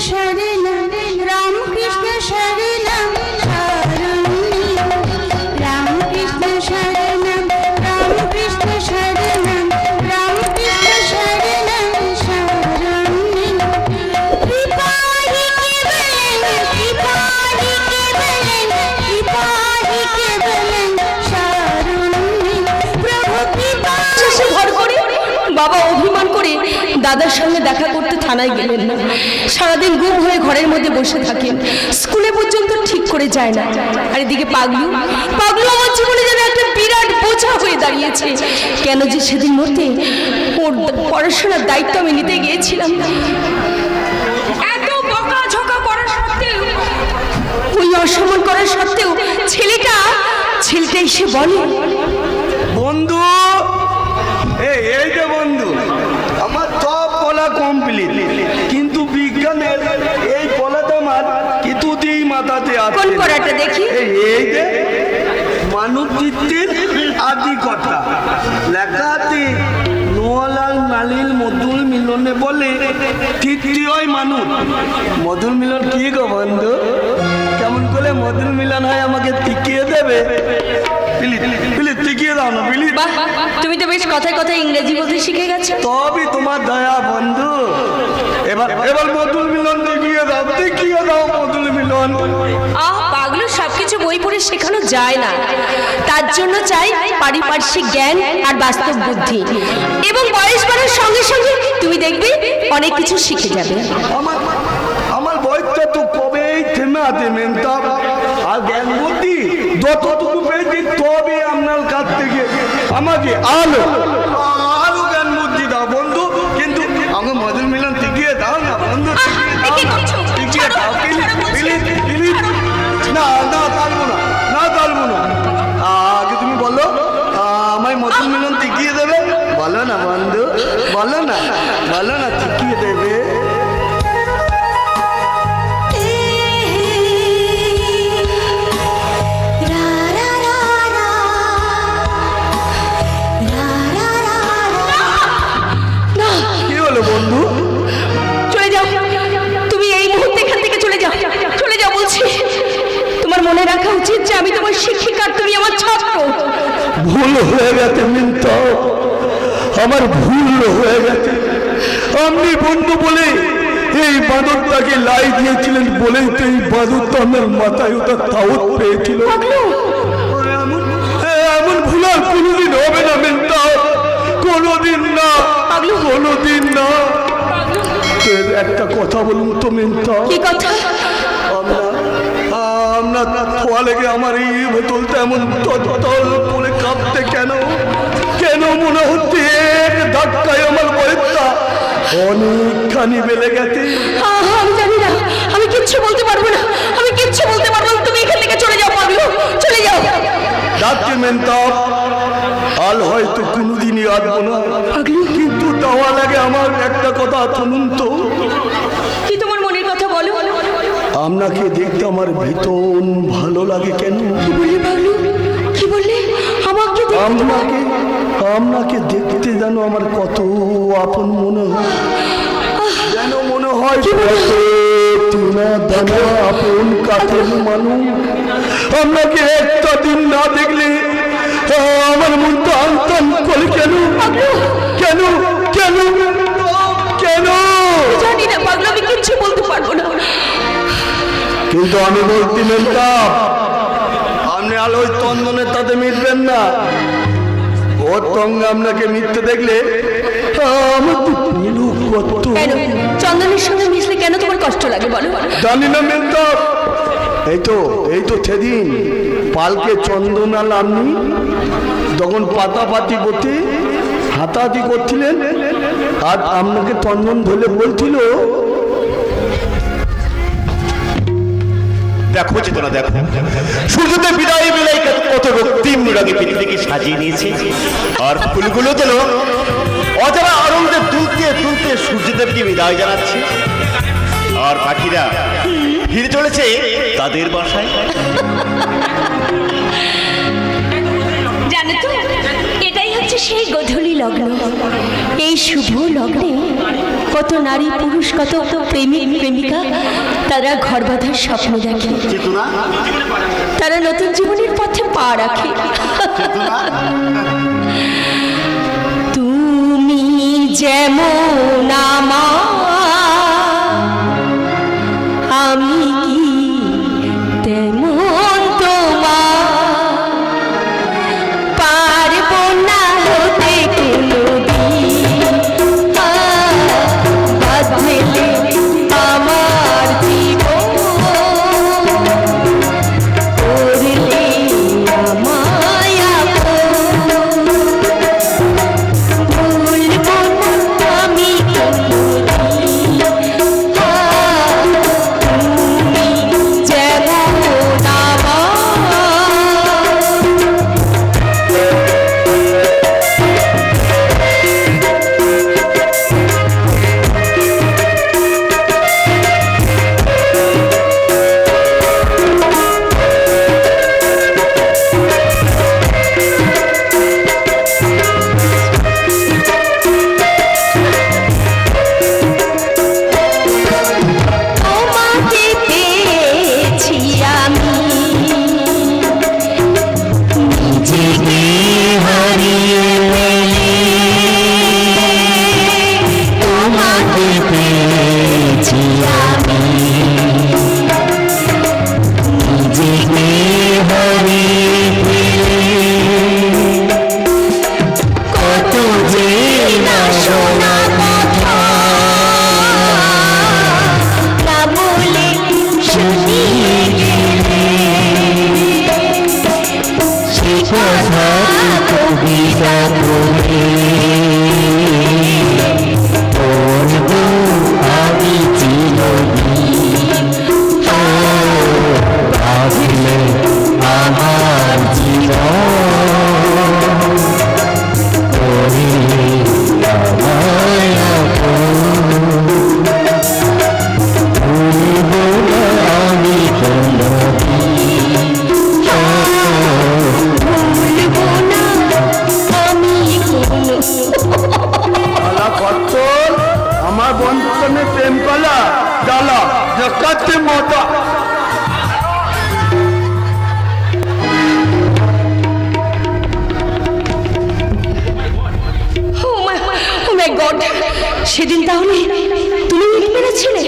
शरणं रामकृष्ण शरणं रामकृष्ण शरणं रामकृष्ण शरणं रामकृष्ण शरणं शरणं कृपाहि केवलं शरणं प्रभु कृपा শেষে ভর করে বাবা অভিমান করে দাদার সঙ্গে দেখা করতে থানায় গেলেন না। সারাদিন গুম হয়ে ঘরের মধ্যে বসে থাকেন, স্কুলে পর্যন্ত ঠিক করে যায় না। আর এদিকে পাগলু আমার জীবনে যেন একটা বিরাট বোঝা হয়ে দাঁড়িয়েছে। কেন যে সেদিন মরতে ওর পড়াশোনার দায়িত্ব আমি নিতে গিয়েছিলাম, এত বকাঝকা করার সত্ত্বেও, ওই অসম্মান করার সত্ত্বেও ছেলেটা এসে বলে, বন্ধু এই যে বন্ধু, আমার সব পড়া কমপ্লিট, কিন্তু বিজ্ঞানের এই পড়াটা আমার কিছুতেই মাথাতে আসছে কোন না। পড়াটা দেখি? এই যে মানব চিত্তের আদি কথা লেখা আছে, নোয়ালাল নালিল মধুর মিলনে বলে তৃতীয় মানুষ। মধুর মিলন কি গো বন্ধু? কেমন করে মধুর মিলন হয় আমাকে টিকিয়ে দেবে? প্লিজ প্লিজ টিকিয়ে দাও না প্লিজ। বাহ, তুমি তো বেশ কথায় কথায় ইংরেজি বলতে শিখে গেছো। তবে তোমার দয়া বন্ধু। এবার মধুর মিলন দেখিয়ে দাও মধুর মিলন। পাগলু, সবকিছু বই পড়ে শেখানো যায় না, তার জন্য চাই পারিপার্শ্বিক জ্ঞান আর বাস্তব বুদ্ধি, এবং বয়স বাড়ার সঙ্গে সঙ্গে তুমি দেখবে অনেক কিছু শিখে যাবে। আমার বয়সটা তো কবেই থেমে আছে মেনতা, আর জ্ঞান বুদ্ধি যতটুকু পেয়েছি তবে আপনার কাছ থেকে আমাকে আরো জ্ঞান বুদ্ধি দাও বন্ধু। কিন্তু আমার মধুর মিলন টিকিয়ে দাও না বন্ধু, টিকিয়ে দাও প্লিজ। না তালবো না। আগে তুমি বলো, আমায় মধুর মিলন টিকিয়ে দেবে? বলো না বন্ধু, বলো না টিকিয়ে দেবে। বন্ধু চলে যাও, তুমি এই মুহূর্তে এখান থেকে চলে যাও বলছি। তোমার মনে রাখা উচিত যে আমি তোমার শিক্ষিকা, তুমি আমার ছাত্র। ভুল হয়ে গেছে মিন্তা, আমার ভুল হয়ে গেছে। আপনি বন্ধু বলে এই বাঁদরটাকে লাই দিয়েছিলেন বলেই তো এই বাঁদরটা আমার মাথায় ওটা তাওত পেয়েছিল। এমন ভুল আর কোনোদিন হবে না মিন্তা, কোনোদিন না। একটা কথা বলুন তো মিন্তা। কি কথা? আমরা খোয়া লেগে আমার এই ভেতলটা এমন তল করে কাঁপতে কেন মনে হচ্ছে এক ধাক্কায় আমার বয়সটা অনেকখানি বেড়ে গেছে। আমি জানি না, আমি কিচ্ছু বলতে পারবো না, তুমি এখান থেকে চলে যাও পাগলু, চলে যাও। যাচ্ছি মেনতা, আল হয়তো কোনোদিনই আসবো না, কিন্তু দেওয়া লাগে আমার একটা কথা শুনুন তো। কি তোমার মনের কথা বলো? আপনাকে দেখতে আমার ভীষণ ভালো লাগে। কেন? কি বললে পাগলু? কি বললে? আপনাকে দেখতে যেন আমার কত আপন মনে হয়, যেন মনে হয় আপন কাছের মানুষ। আপনাকে একটা দিন না দেখলে আমার মনটা আনতাম করে। কেন জানি না পাগলু, আমি কিচ্ছু বলতে পারবো না। কিন্তু আমি বলতে মেনতাম, আপনি আলোয় চন্দনের তাতে মিটবেন না। ওর সঙ্গে আপনাকে মিটতে দেখলে আমার তো কত। চন্দনের সঙ্গে মিশলে কেন তোমার কষ্ট লাগে বলো? জানি না মেনতাম। এই তো সেদিন পালকে চন্দন আর আপনি তখন পাতাপাতি করতে হাতাহাতি করছিলেন, আর আপনাকে চন্দন ধরে বলছিল, দেখো চেতনা, দেখো সূর্যদেব বিদায় বেলায় কত রক্তিম রঙে পৃথিবীকে সাজিয়ে নিয়েছে, আর ফুলগুলো তো অজানা আনন্দে দুলতে সূর্যদেবকে বিদায় জানাচ্ছে, আর পাখিরা ফিরে চলেছে তাদের বাসায়। জানো তো, এটাই হচ্ছে সেই গধূলি লগ্ন, এই শুভ লগ্নে কত নারী পুরুষ, কত প্রেমিক প্রেমিকা তারা ঘর বাঁধার স্বপ্ন দেখে, চেতনা, তারা নতুন জীবনের পথে পা রাখে। চেতনা, তুমি যেমন আমার, আমি কি তেমন তোমার, পারবো না হতে কোনোদিন বাঁধলে আমার জীবন, করলে আমায় আপন, ভুলবো না আমি কোনোদিন তুমি যেমন তোমাকে পেয়েছি আমি, নিজেকে হারিয়ে ফেলে, তোমাকে পেয়েছি আমি, নিজেকে হারিয়ে ফেলে, কত যে না শোনা কথা তা বলে শুনিয়ে গেলে, সে কথা কবিতা বলে বলবো আমি চিরদিন, ভাবলে আমার জীবন, করলে আমায় আপন, ভুলবো না আমি কোনোদিন, ভুলবো না আমি কোনো। আলা কত্তল আমার বন্ধনে প্রেম কলা ডালা জকাতে মতা ও মাই গড, সেদিন তাহলে তুমি মিট মেরেছিলে?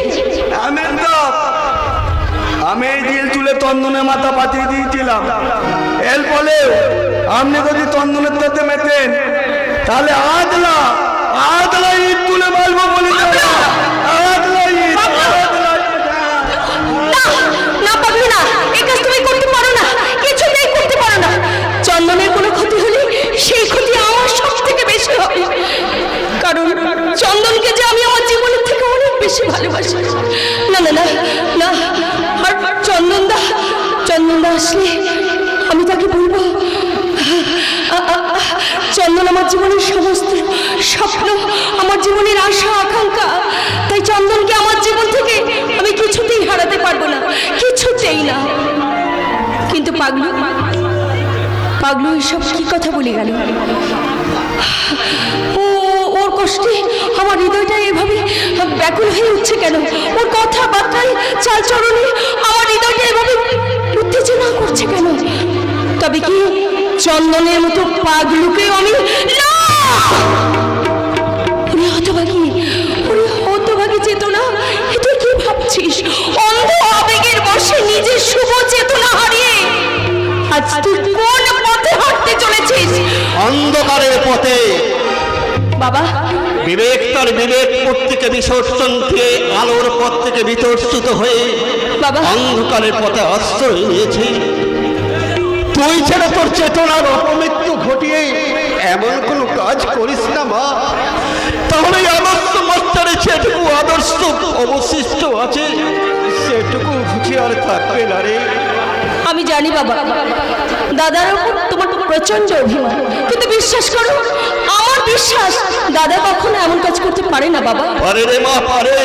আমি এই দিল তুলে তন্দনে মাথা পাতিয়ে দিয়েছিলাম, এর ফলে আপনি যদি তন্দনের তাতে মেতেন তাহলে আদলা আদলা ঈদ তুলে বলবো বলি আদলা ঈদ, আদলা ঈদ। না পারবে না, এই কাজ তুমি করতে পারো না, কিছুতেই করতে পারো না। চন্দনের কোনো ক্ষতি হলে সেই ক্ষতি আমার সব থেকে বেশি হবে, কারণ চন্দনকে যে আমি আমার জীবনের থেকে অনেক বেশি ভালোবাসি। না না না না, আর চন্দনদা আসলে আমি তাকে বলবো চন্দন আমার জীবনের সমস্ত স্বপ্ন, আমার জীবনের আশা আকাঙ্ক্ষা, তাই চন্দনকে আমার জীবন থেকে আমি কিছুতেই হারাতে পারবো না, কিছুতেই না। কিন্তু পাগলু পাগলু এসব কি কথা বলে গেল? ওর কষ্টে আমার হৃদয়টা এভাবে ব্যাকুল হয়ে উঠছে কেন? ওর কথাবার্তায় চালচরণে আমার হৃদয়টা এভাবে উত্তেজনা করছে কেন? তবে কি চন্দনের মতো পাগলুকেও আমি না! ওরে হতভাগী চেতনা, এটা কি ভাবছিস? অন্ধ আবেগের বশে নিজের শুভ চেতনা হারিয়ে আজ তুই কোন পথে হাঁটতে চলেছিস? অন্ধকারের পথে। বাবা, বিবেক তার বিবেক পথ থেকে বিসর্জন দিয়ে আলোর পথ থেকে বিতর্ষিত হয়ে বাবা, অন্ধকারের পথে আশ্রয় নিয়েছে। তুই ছেড়ে তোর চেতনার অপমৃত্যু ঘটিয়ে এমন কোনো কাজ করিস না মা, তাহলে আদর্শ মাস্টারের যেটুকু আদর্শ অবশিষ্ট আছে সেটুকু বুঝে আর থাকবে না রে। আমি জানি বাবা, দাদার উপর তোমার প্রচন্ড অভিমান, কিন্তু বিশ্বাস করো, আমার বিশ্বাস দাদা কখনো এমন কাজ করতে পারে না বাবা। পারে রে মা, পারে।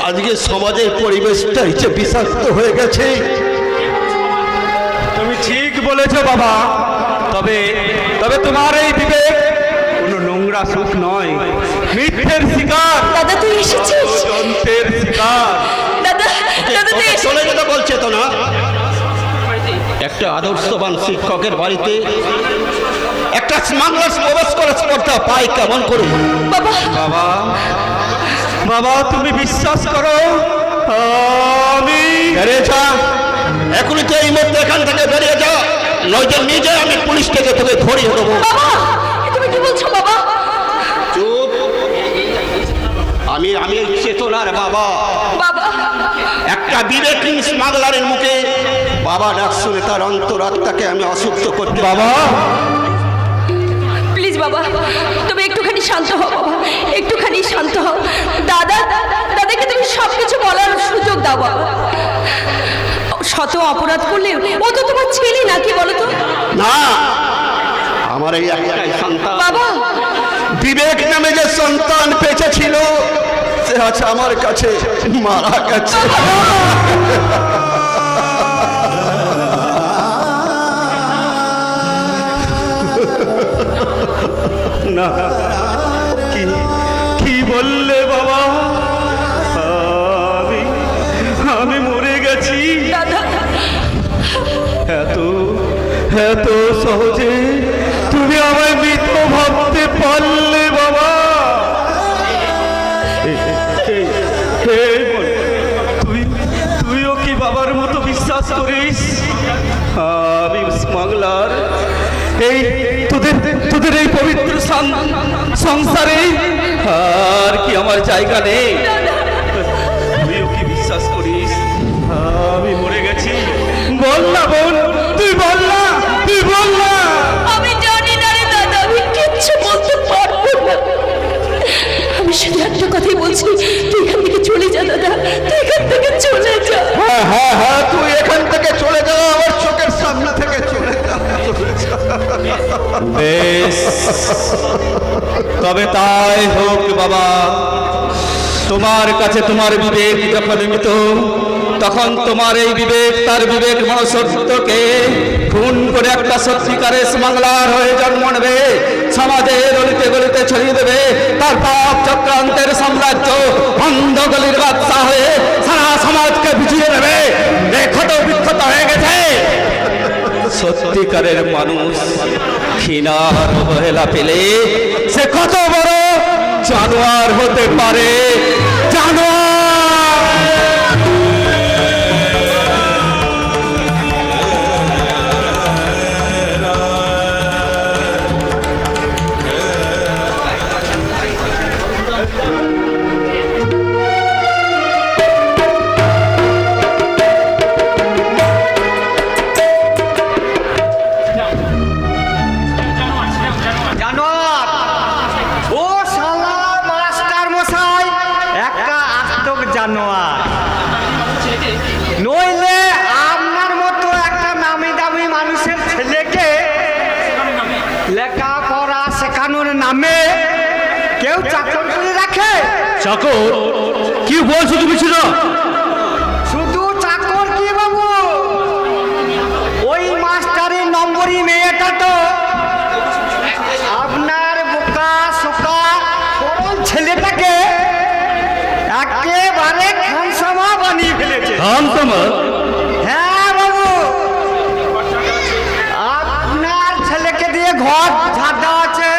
আজকে সমাজের পরিবেশটাই যে বিষাক্ত হয়ে গেছে। তুমি ঠিক বলেছো বাবা, তবে তবে তোমার এই বিবেক কোনো নোংরা সুখ নয়, মিথ্যের শিকার, দাদা তুই এসেছিস? যন্ত্রের শিকার। দাদা দাদা তুই এসেছিস? চলে যেতে বলছে তো না? একটা আদর্শবান শিক্ষকের বাড়িতে একটা স্মাগলার প্রবেশ করার স্পর্ধা পাই কেমন করে? বাবা বাবা, বাবা তুমি বিশ্বাস করো, আমি এখনই তো এই মুহূর্তে এখান থেকে বেরিয়ে যা, নয়তো নিজে আমি পুলিশ থেকে তোকে ধরিয়ে দেবো। বাবা তুমি কি বলছো বাবা? চুপ, আমি আমি চেতনার বাবা। বাবা একটা বিবেকহীন স্মাগলারের মুখে বাবা ডাক শুনে তার অন্তরাত্মাকে আমি অসুস্থ করতে বাবা, প্লিজ বাবা তুমি একটুখানি শান্ত হও বাবা, একটুখানি শান্ত হও। দাদা দাদাকে তুমি সব কিছু বলার সুযোগ দাও বাবা। শত অপরাধ করলে ও তো তোমার ছেলে নাকি বলো তো? না, আমার এই একটাই সন্তান। বাবা বিবেক নামে যে সন্তান বেঁচে ছিল সে আছে আমার কাছে মারা গেছে। না, কি কি বললে বাবা? আমি আমি মরে গেছি? দাদা এত এত সহজে তুমি আমায় মৃত ভাবতে পারলে বাবা? তুইও কি বাবার মতো বিশ্বাস করিস আমি স্মাগলার? এই তোদের তোদের এই পবিত্র সংসারে আর কি আমার জায়গা নেই? তুইও কি বিশ্বাস করিস আমি মরে গেছি? বল না বোন, তুই বল না, তুই বল না। আমি জানি না রে দাদা, আমি কিচ্ছু বলতে পারবো না। আমি শুধু একটা কথাই বলছি, তুই এখান থেকে চলে যা দাদা, তুই এখান থেকে চলে যা। হ্যাঁ হ্যাঁ হ্যাঁ, তুই এখান থেকে চলে যা, আমার চোখের সামনে থেকে চলে যা। বেশ, তবে তাই হোক বাবা। তোমার কাছে তোমার বিবেক যখন মৃত, তখন তোমার এই বিবেক তার বিবেক মনুষ্যত্বকে খুন করে একটা সত্যিকারের স্মাগলার হয়ে জন্ম নেবে, সমাজের অলিতে গলিতে ছড়িয়ে দেবে তার পাপ চক্রান্তের সাম্রাজ্য, অন্ধ গলির বাদশা হয়ে সারা সমাজকে বিছিয়ে দেবে। ক্ষত বিক্ষত হয়ে গেছে। সত্যিকারের মানুষ ঘৃণার অবহেলা পেলে সে কত বড় জানোয়ার হতে পারে, জানোয়ার। জানোয়ার, ও শালা মাস্টার মশাই, একটা আস্তক জানোয়ার। নইলে আপনার মতো একটা নামি দামি মানুষের ছেলেকে লেখাপড়া শেখানোর নামে কেউ চাকর করে রাখে? চাকর? কি বলছো তুমি? ছিল শুধু চাকর কি বাবু, ওই মাস্টারের নম্বরই মেয়েটা তো আপনার বোকা শোকা সরল ছেলেটাকে একেবারে খানসামা বানিয়ে ফেলেছে। হ্যাঁ বাবু, আপনার ছেলেকে দিয়ে ঘর ঝাড় দেওয়া আছে,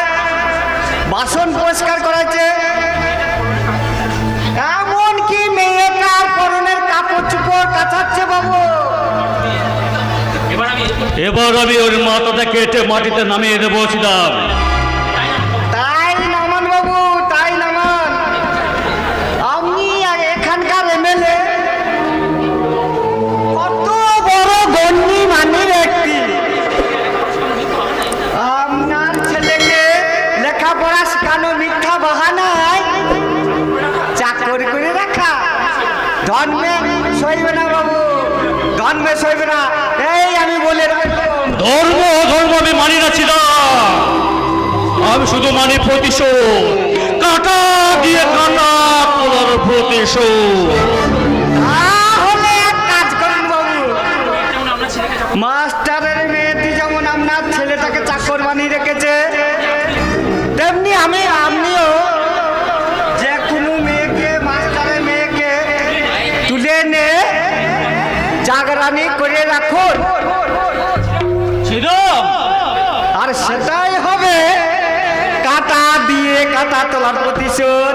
বাসন পরিষ্কার করাচ্ছে, এমনকি মেয়েটার পরনের কাপড় চোপড় কাচাচ্ছে বাবু। এবার আমি ওর মাথাটা কেটে মাটিতে নামিয়ে দেবো। ছিলাম তাই নামান বাবু, তাই নামান। আপনি এখানকার এমএলএ, কত বড় গণ্যি মানের ব্যক্তি, আপনার ছেলেকে লেখাপড়া শেখানো মিথ্যা বাহানায় চাকর করে রাখা ধর্মে সইবে না বাবু, ধর্মে সইবে না। এই আমি বলে রাখলাম, ধর্ম ধর্ম আমি মানি না। ছিল আমি শুধু মানি প্রতিশোধ, কাটা দিয়ে কাটা করার প্রতিশোধ। তাহলে এক কাজ করুন বাবু, মাস্টারের মেয়েটি যেমন আপনার ছেলেটাকে জাগরানি করে রাখুন, শ্রীরাম, আর সেটাই হবে কাটা দিয়ে কাটা তোলার প্রতিশোধ।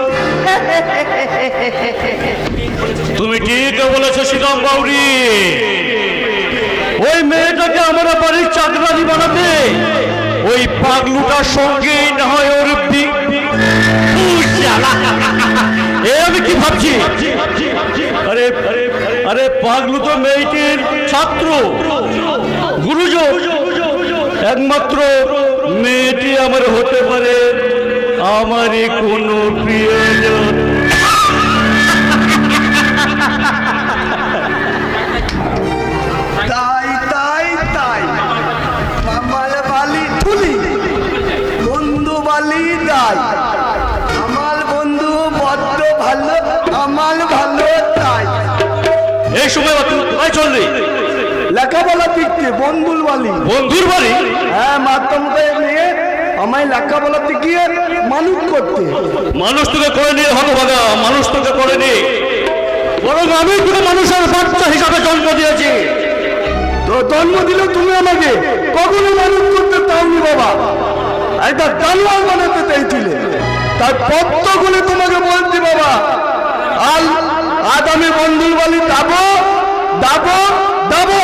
তুমি ঠিক বলেছো শ্রীরাম বাউরি। ওই মেয়েটাকে আমরা বাড়ির চাকরানি বানাতে ওই পাগলুটার সঙ্গে না হয় ওর আমি কি ভাবছি, আরে আরে পাগলু তো মেয়েটির ছাত্র, গুরুজন। একমাত্র মেয়েটি আমার হতে পারে আমারই কোনো প্রিয়জন। তাই তাই তাই মামাল বালি তুলি বন্ধু বালি দাই, আমার বন্ধু বড্ড ভালো, আমার ভালো তাই। এই সময় তুই কোথায় চললি? লেখাপলা শিখতে বন্ধুর বালি। বন্ধুর বাড়ি? হ্যাঁ, মাধ্যমকে নিয়ে আমায় লেখাপলা শিখিয়ে মানুষ করতে। মানুষ তোকে করে নিয়ে হতভাগা, মানুষ তোকে করে নি, বরং আমি তোকে মানুষের বাচ্চা হিসাবে জন্ম দিয়েছি। তো জন্ম দিলে তুমি আমাকে কখনো মানুষ করতে চাওনি বাবা, একটা জানোয়ার বানাতে চাইছিলে। তার পত্রগুলি তোমাকে বলছি বাবা, আজ আমি বন্ধুর বালি দাবো দাবো দাবো,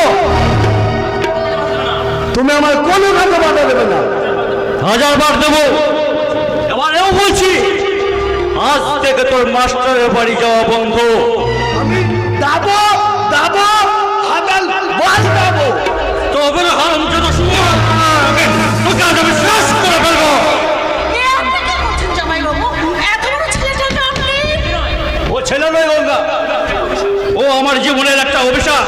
তুমি আমার কোনো কথা বাধা দেবে না। 1000 দেবো। এবারেও বলছি, আজ থেকে তোর মাস্টারের বাড়ি যাওয়া বন্ধ। আমি দাবো দাবো আদাল বল দাবো। তবে না হারামজাদা শুনো, তোকে আজ আমি শেষ করে ফেলবো। ও ছেলে নয় গঙ্গা, ও আমার জীবনের একটা অভিশাপ।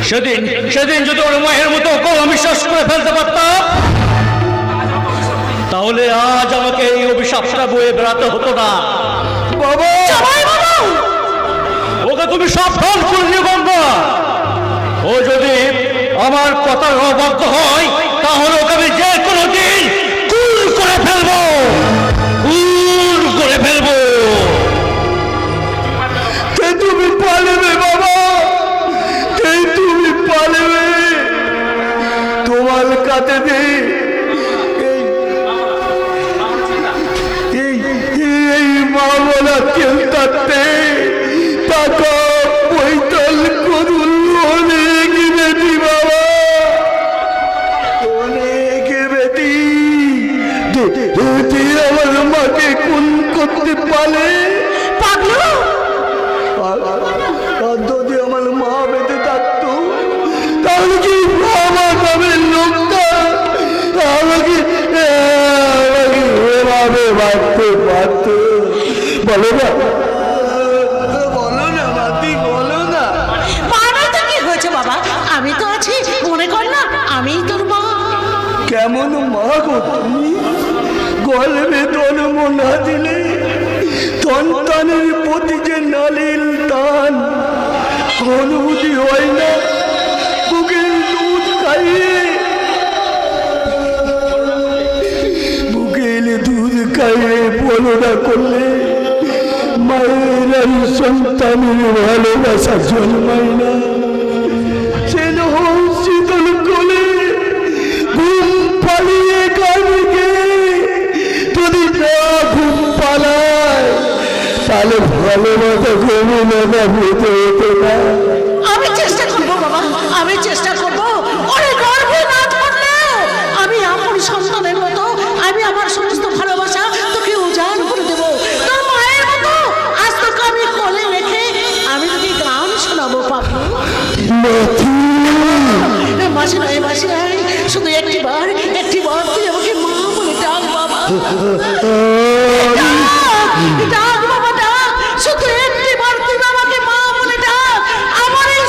সেদিন সেদিন যদি ওর মায়ের মতো ওকেও আমি শেষ করে ফেলতে পারতাম, তাহলে আজ আমাকে এই অভিশাপটা বয়ে বেড়াতে হতো না। বাবা ওকে তুমি সাবধান করে নিও গঙ্গা। ও যদি আমার কথার অবাধ্য হয়, তাহলে ওকে আমি যে কোনো দিন খুন করে ফেলবো, খুন করে ফেলবো। কে তুমি পালবে বাবা, কে তুমি পালবে? তোমার কাছে নেই এই মা বলা কেউ থাকতে টাকা পৈতল করুন অনেক বেটি বাবা, অনেক বেটি যদি আমার মাকে খুন করতে পারে, আর যদি আমার মা বেঁচে থাকতো তাহলে কি আমার নামের লোকটা আমাকে এভাবে বাঁচতে পারতো? বলো না, বলো না মাতি, বলো না। মানাতে কি হয়েছে বাবা? আমি তো আছি, মনে কর না আমিই তোর মা। কেমন মা গো তুমি? গর্ভে জন্ম না দিলে সন্তানের প্রতি যে নালিল টান অনুভূতি হয় না, বুকের দুধ খাইয়ে পলনা করলে মায়ের আর সন্তানের ভালোবাসা জন্মায় না। সে শীতল কোলে ঘুম পালিয়ে কানকে যদি না ঘুম পালায় তাহলে ভালোবাসা ঘুমে না হতে হতো না। আমি চেষ্টা করবো বাবা, আমি চেষ্টা করবো ওরে গর্ভে না ধরলেও আমি আমার সন্তানের মতো আমি আমার সমস্ত ভালোবাসা তোকে উজাড় করে দেবো। তোর মায়ের মতো আজ তোকে আমি কোলে রেখে আমি তোকে গান শোনাবো পাবো। মাসি নয় মাসি নয়, শুধু একটি বার তুই আমাকে মা বলে ডাক বাবা, ডাক বাবা ডাক, শুধু একটি বার তুই আমাকে মা বলে ডাক। আমার এই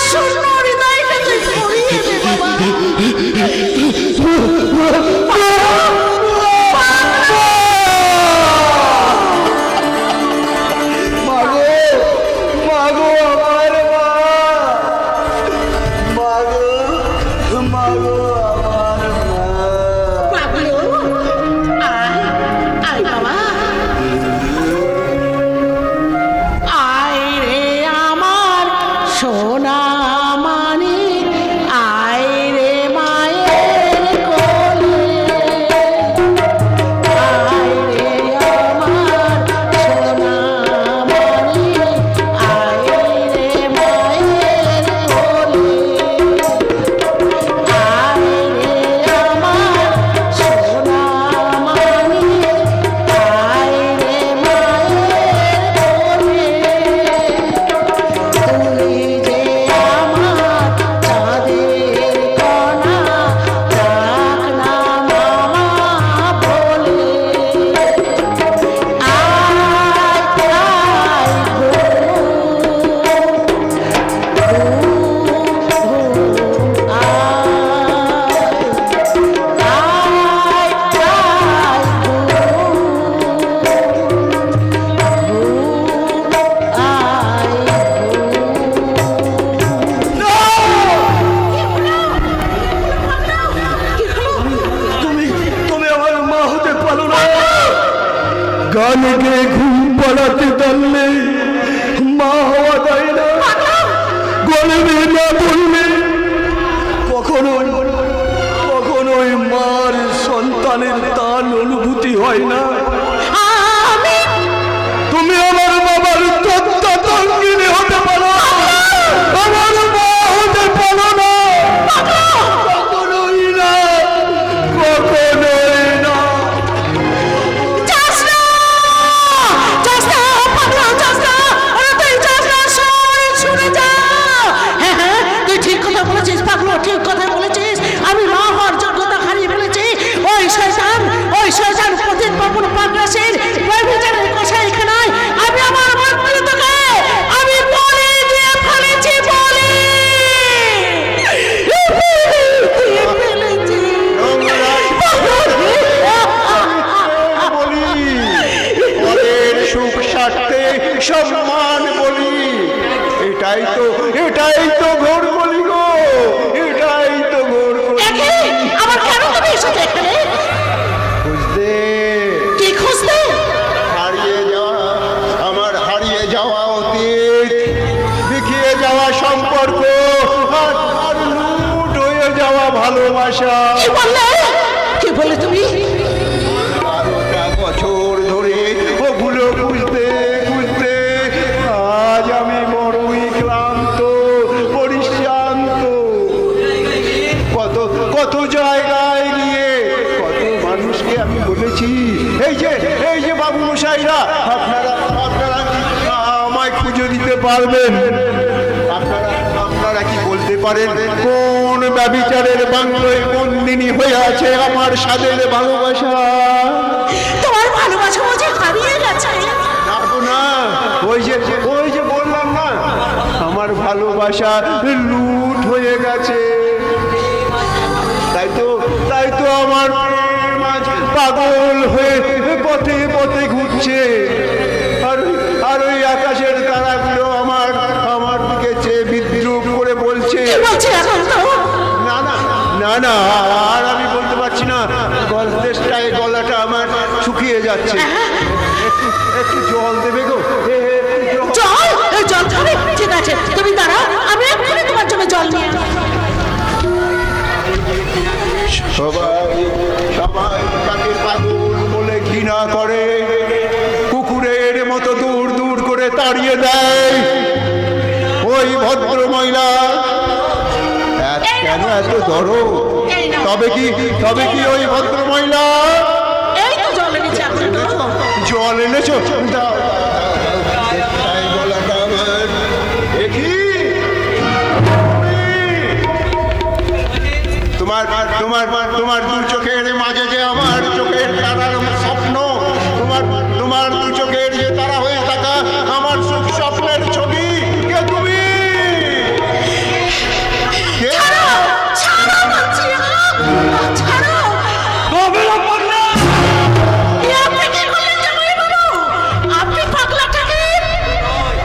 সমান বলি। এটাই তো ঘোর বলি গো, এটাই তো ঘোর বলি। একে আবার কেন তুমি এসেছো এখানে? বুঝতে কি খুঁজতে? হারিয়ে যাওয়া অতীত, বিকিয়ে যাওয়া সম্পর্ক, আর লুট হয়ে যাওয়া ভালোবাসা। কি বললে তুমি? 12টা বছর ধরে ওগুলো খুঁজতে খুঁজতে আজ আমি বড়ই ক্লান্ত, পরিশ্রান্ত। কত জায়গায় গিয়ে কত মানুষকে আমি বলেছি, এই যে বাবু মশাইরা, আপনারা আমায় খুঁজে দিতে পারবেন? আপনারা কি বলতে পারেন কোন ব্যভিচারের বাংলোয় বন্দিনী হয়ে আছে আমার স্বাদের ভালোবাসা? তোমার ভালোবাসা বুঝি হারিয়ে গেছে? না, ওই যে বললাম না, আমার ভালোবাসা লুট হয়ে গেছে। তাই তো আমার প্রেম আজ পাগল হয়ে পথে পথে ঘুরছে। আর ওই আকাশের তারাগুলো আমার দিকে চেয়ে বিদ্রুপ করে বলছে। কি বলছে এখন তো? না, আর আমি বলতে পারছি না, গলাটা আমার শুকিয়ে যাচ্ছে। একটু জল দেবে গো? জল খাবে? ঠিক আছে, তুমি দাঁড়াও, আমি এক্ষুনি তোমার জন্য জল নিয়ে আসবো। সবাই তাকে পাগল বলে ঘৃণা করে, কুকুরের মতো দূর দূর করে তাড়িয়ে দেয়। ওই ভদ্র মহিলা কেন এত দরদ? তবে কি ওই ভদ্র মহিলা? এই তো জল এনেছি এখন তো। জল এনেছো? দাও, গলাটা আমার। তোমার দু চোখের মাঝে যে আমার চোখের তারার স্বপ্ন, তোমার দু চোখের যে তারা হয়ে থাকা আমার সুখ স্বপ্নের ছবি, কে তুমি? কে? ছাড়ো বলছি, ছাড়ো। আপনি কি করলেন জামাইবাবু? আপনি পাগলাটাকে?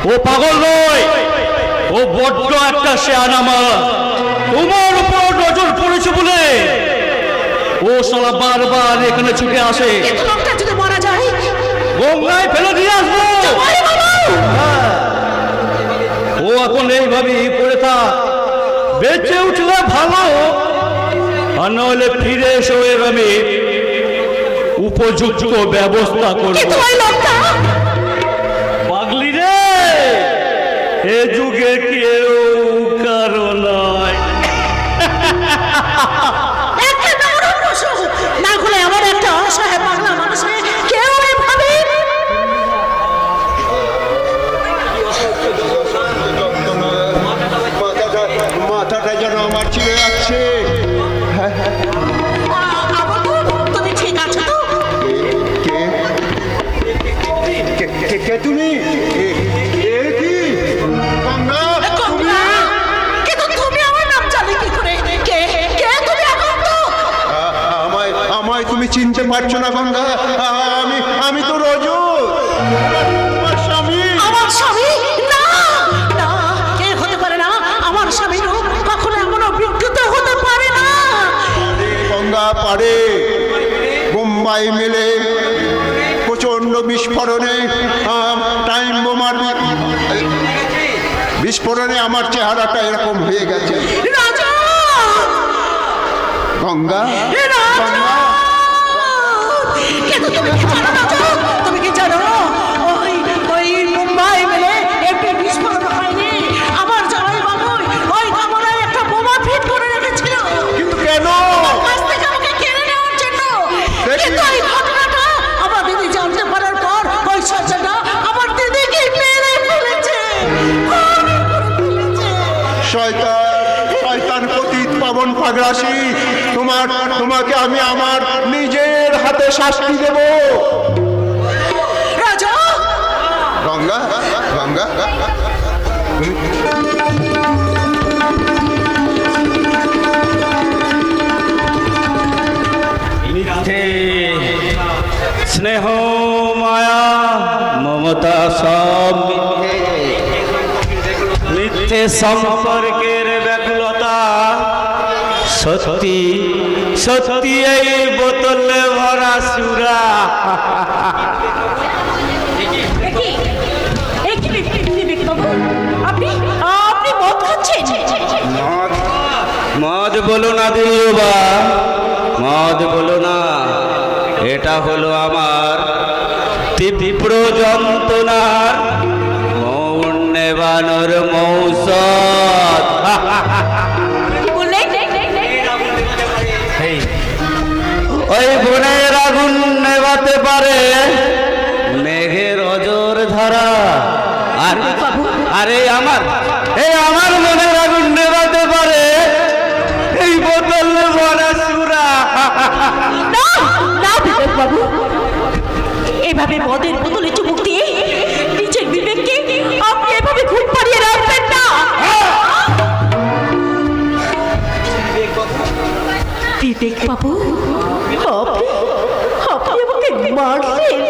ও পাগল নয়, ও বড্ড একটা শেয়ানা মাল। তোমার উপর নজর পড়েছে বলে ও শালা বারবার এখানে ছুটে আসে। কিন্তু লোকটা যদি মারা যায়? গঙ্গায় ফেলে দিয়ে আসবো। জামাইবাবু! ও এখন এইভাবেই পড়ে থাক, বেঁচে উঠলে ভালো, আর নইলে ফিরে এসে এর আমি উপযুক্ত ব্যবস্থা করব। কিন্তু ওই লোকটা? পাগলি রে, এ যুগে কেউ কারো নয়। একটা দারুণ পশু, না হলে আমার একটা অসহায় পাগলা মানুষে কেউ এভাবে। মাথাটা যেন আমার ছিঁড়ে যাচ্ছে। তুমি ঠিক আছো তো? কে তুমি? কি গঙ্গা? কিন্তু তুমি আমার নাম জানলে কি করে? কে তুমি এখন তো? আমায় তুমি চিনতে পারছো না গঙ্গা? আমি তো রজু, তোমার স্বামী। আমার স্বামী? না, কে হতে পারে না? আমার স্বামী কখনো এমন অভিজ্ঞত হতে পারে না। গঙ্গা পারে বোম্বাই মেলে প্রচন্ড বিস্ফোরণে, টাইম বোমার বিস্ফোরণে আমার চেহারাটা এরকম হয়ে গেছে। রাজা! গঙ্গা, রাজা! কিন্তু তুমি কি জানো রাজা? তুমি কি জানো ওই মুম্বাই মেলে একটি বিস্ফোরণ হয়নি? আমার জামাইবাবু ওই কামরায় একটা বোমা ফিট করে রেখেছিল। কিন্তু কেন? কাছ থেকে আমাকে কেড়ে নেওয়ার জন্য। কিন্তু এই ঘটনাটা আমার দিদি জানতে পারার পর ওই সজ্জাটা আমার দিদিকে মেরে ফেলেছে। শয়তান পতিত পাবন পাগরাশি, তোমাকে আমি আমার নিজের হাতে শাস্তি দেব। রাজা! গঙ্গা, মিথ্যে স্নেহ মায়া মমতা মমতা সব মিথ্যে সম্পর্কের ব্যাকুলতা সত্যি সত্যি এই বোতলে ভরা সুরা। আপনি মদ খাচ্ছেন? মদ বলো না দিলরুবা, মদ বলো না, এটা হলো আমার তীব্র যন্ত্রণার মৌন নেবানোর মৌসদ। ওই বনের আগুন নেভাতে পারে মেঘের অজর ধারা, আর আরে আমার মনের আগুন নেভাতে পারে এই বোতল ভরা সুরা। না বিবেক বাবু, এভাবে মদের বোতলে চুমুক দিয়ে নিজের বিবেককে আপনি এভাবে ঘুম পাড়িয়ে রাখবেন না। বিবেক বাবু, আপনি আমাকে মারলেন।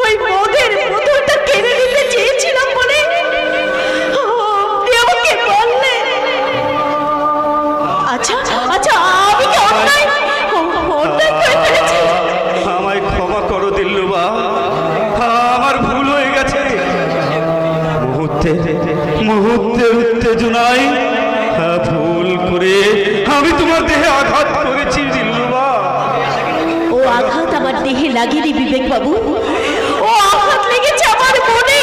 ওই মদের বোতলটা কিনে দিতে চেয়েছিলাম বলে আপনি আমাকে বললেন। আচ্ছা আচ্ছা, আমি কি অন্যায় করে ফেলেছি? আমায় ক্ষমা করো দিল্লুবা, আমার ভুল হয়ে গেছে। মুহূর্তের উত্তেজনায় ভুল করে আমি তোমার দেহে আঘাত করেছি দিল্লুবা। ও আঘাত আমার দেহে লাগেনি বিবেক বাবু, ও আঘাত লেগেছে আমার মনে।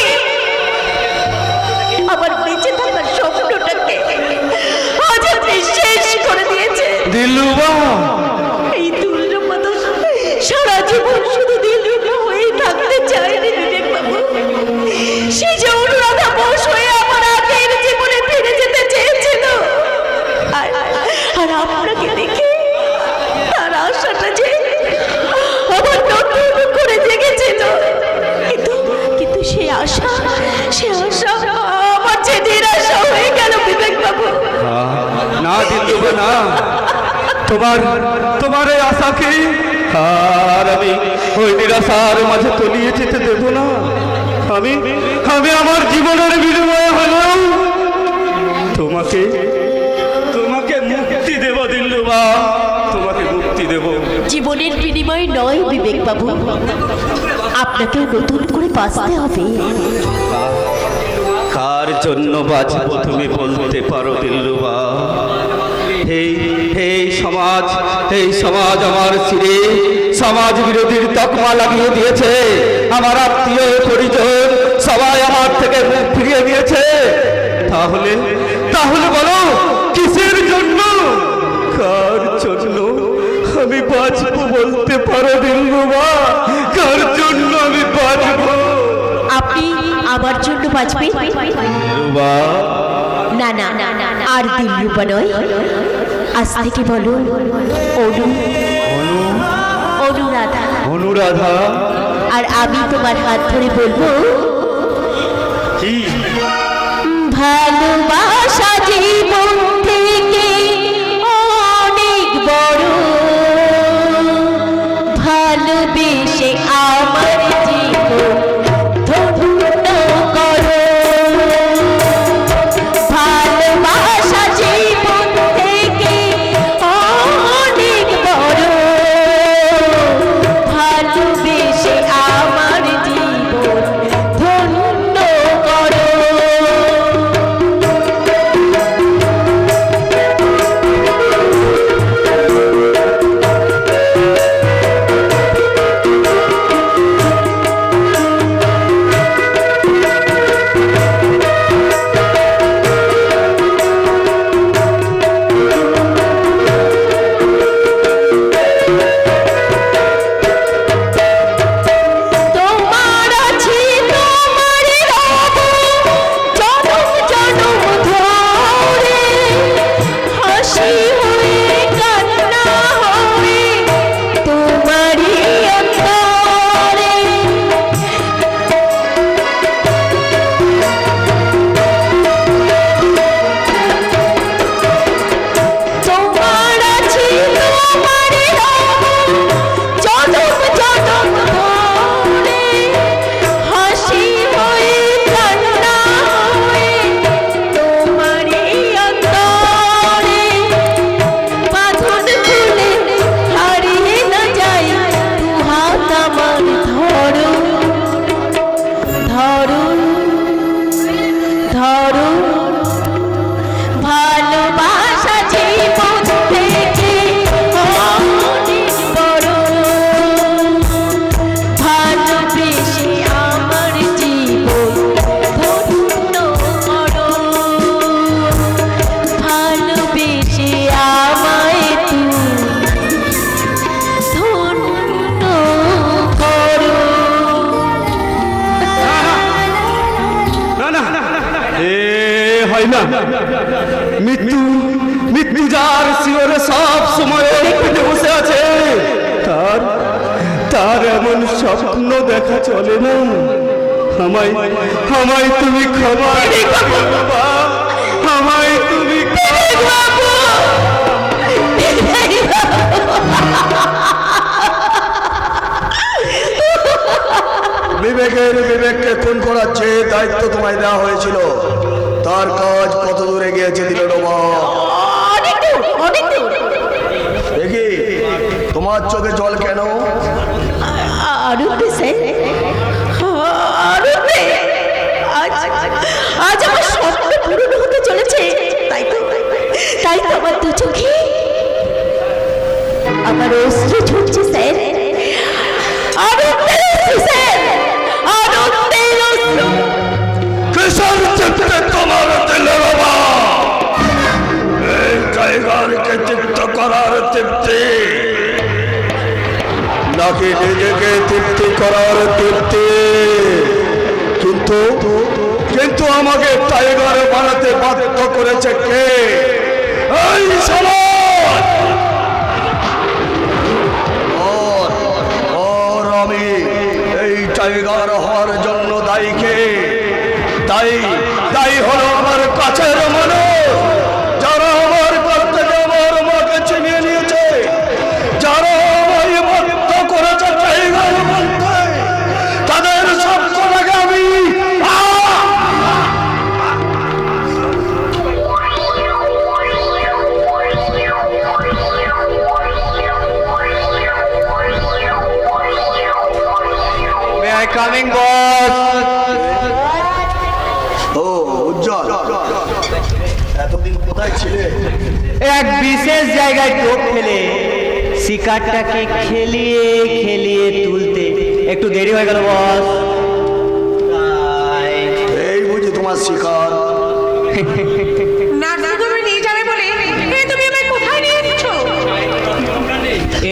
আমার বেঁচে থাকার স্বপ্নটাকে আজ আপনি শেষ করে দিয়েছে দিল্লুবা। এই দিলরুবা তো সারা জীবন শুধু দিলরুবা হয়েই থাকতে চায়নি বিবেক বাবু। সে যে অনুরাধা বোস হয়ে আমার আগের জীবনে ফিরে যেতে চেয়েছিল, আর আপনাকে দেখে তার আশাটা যে আবার নতুন করে জেগেছিল, কিন্তু সে আশা আমার যে নিরাশা হয়ে গেল বিবেক বাবু। না দিল্লুবা না, তোমার এই আশাকে আর আমি ওই নিরাশার মাঝে তলিয়ে যেতে দেব না। আমি আমার জীবনের বিনিময়ে হলেও তোমাকে মুক্তি দেব দিল্লুবা, তোমাকে মুক্তি দেব। জীবনের বিনিময় নয় বিবেক বাবু, আপনাকে নতুন করে বাঁচতে হবে। কার জন্য বাঁচবো তুমি বলতে পারো দিল্লুবা? এই সমাজ আমার শিরে সমাজ বিরোধীর তকমা লাগিয়ে দিয়েছে। আমার আত্মীয় পরিজন সবাই আমার থেকে মুখ ফিরিয়ে নিয়েছে। তাহলে বলো কিসের জন্য, কার জন্য আমি বাঁচবো বলতে পারো দিল্লুবা? কার জন্য আমি বাঁচবো? আপনি আমার জন্য বাঁচবেন? দিল্লুবা, না না আর দিলরুবা নয়, আজ থেকে বলো অনুরাধা। আর আমি তোমার হাত ধরে বলবো, কি ভালোবাসা জীবন থেকে অনেক বড়, ভালোবেসে আমার জীবন ধন্য করো। ভালোবাসা জীবন থেকে অনেক বড়, ভালোবেসে আমার জীবন ধন্য করো। না মৃত্যু মৃত্যু যার শিওরে সব সময় পেটে বসে আছে তার তার এমন স্বপ্ন দেখা চলে না। আমায় আমায় তুমি ক্ষমা করবা, আমায় তুমি বিবেককে খুন করার যে দায়িত্ব তোমায় দেওয়া হয়েছিল তার কাজ কত দূরে গিয়েছে দিল দেখি তোমার চোখে জল কেন? আরুপে স্যার, আরুপে আজ আমার স্বপ্ন পূরণ হতে চলেছে। তাই তো আমার দু চোখে আমার অশ্রু ঝরছে স্যার, আনন্দের অশ্রু স্যার, আনন্দের অশ্রু। কিসের চিত্তে তোমার দিলে বাবা? এই টাইগারকে তৃপ্ত করার তৃপ্তি নাকি নিজেকে তৃপ্তি করার তৃপ্তি? কিন্তু কিন্তু আমাকে টাইগার বানাতে বাধ্য করেছে কে? এই সমাজ। ওর আমি এই টাইগার হওয়ার জন্য দায়ী কে? দায়ী হলো আমার কাছের মানুষ, যারা আমার কাছ থেকে আমার মাকে ছিনিয়ে নিয়েছে, যারা আমায় বাধ্য করেছে টাইগার বলতে, তাদের সবসময় আমি কামিং বস। ও উজ্জ্বল, এতদিন কোথায় ছিলে? এক বিশেষ জায়গায় টোপ ফেলে শিকারটাকে খেলিয়ে খেলিয়ে তুলতে একটু দেরি হয়ে গেল বস। এই বুঝি তোমার শিকার? নার্সিংহোমে নিয়ে যাবে বলে তুমি আমায় কোথায় নিয়ে যাচ্ছ?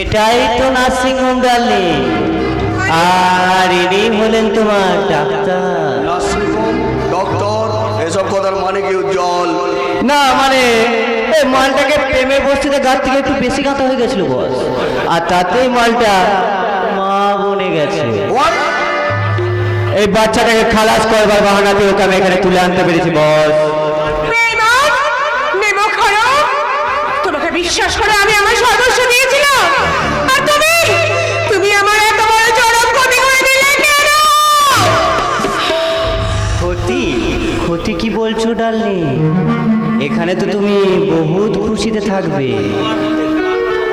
এটাই তো নার্সিং হোম ডার্লিং, আর ইনি হলেন তোমার ডাক্তার। নার্সিংহোম, ডক্টর, এসব কথার মানে কি উজ্জ্বল? না মানে এই মালটাকে প্রেমের বস্তিতে গাছ থেকে একটু বেশি কাঁথা হয়ে গেছিল বস, আর তাতেই মালটা মা বনে গেছে। What? এই বাচ্চাটাকে খালাস করবার বাহানাতে ওকে আমি এখানে তুলে আনতে পেরেছি বস। তোমাকে বিশ্বাস করে আমি আমার সদস্য দিয়েছিলাম, আর তুমি আমার এত বড় চরম ক্ষতি করে দিলে কেন? ক্ষতি কি বলছো ডার্লিং? এখানে তো তুমি বহুত খুশিতে থাকবে,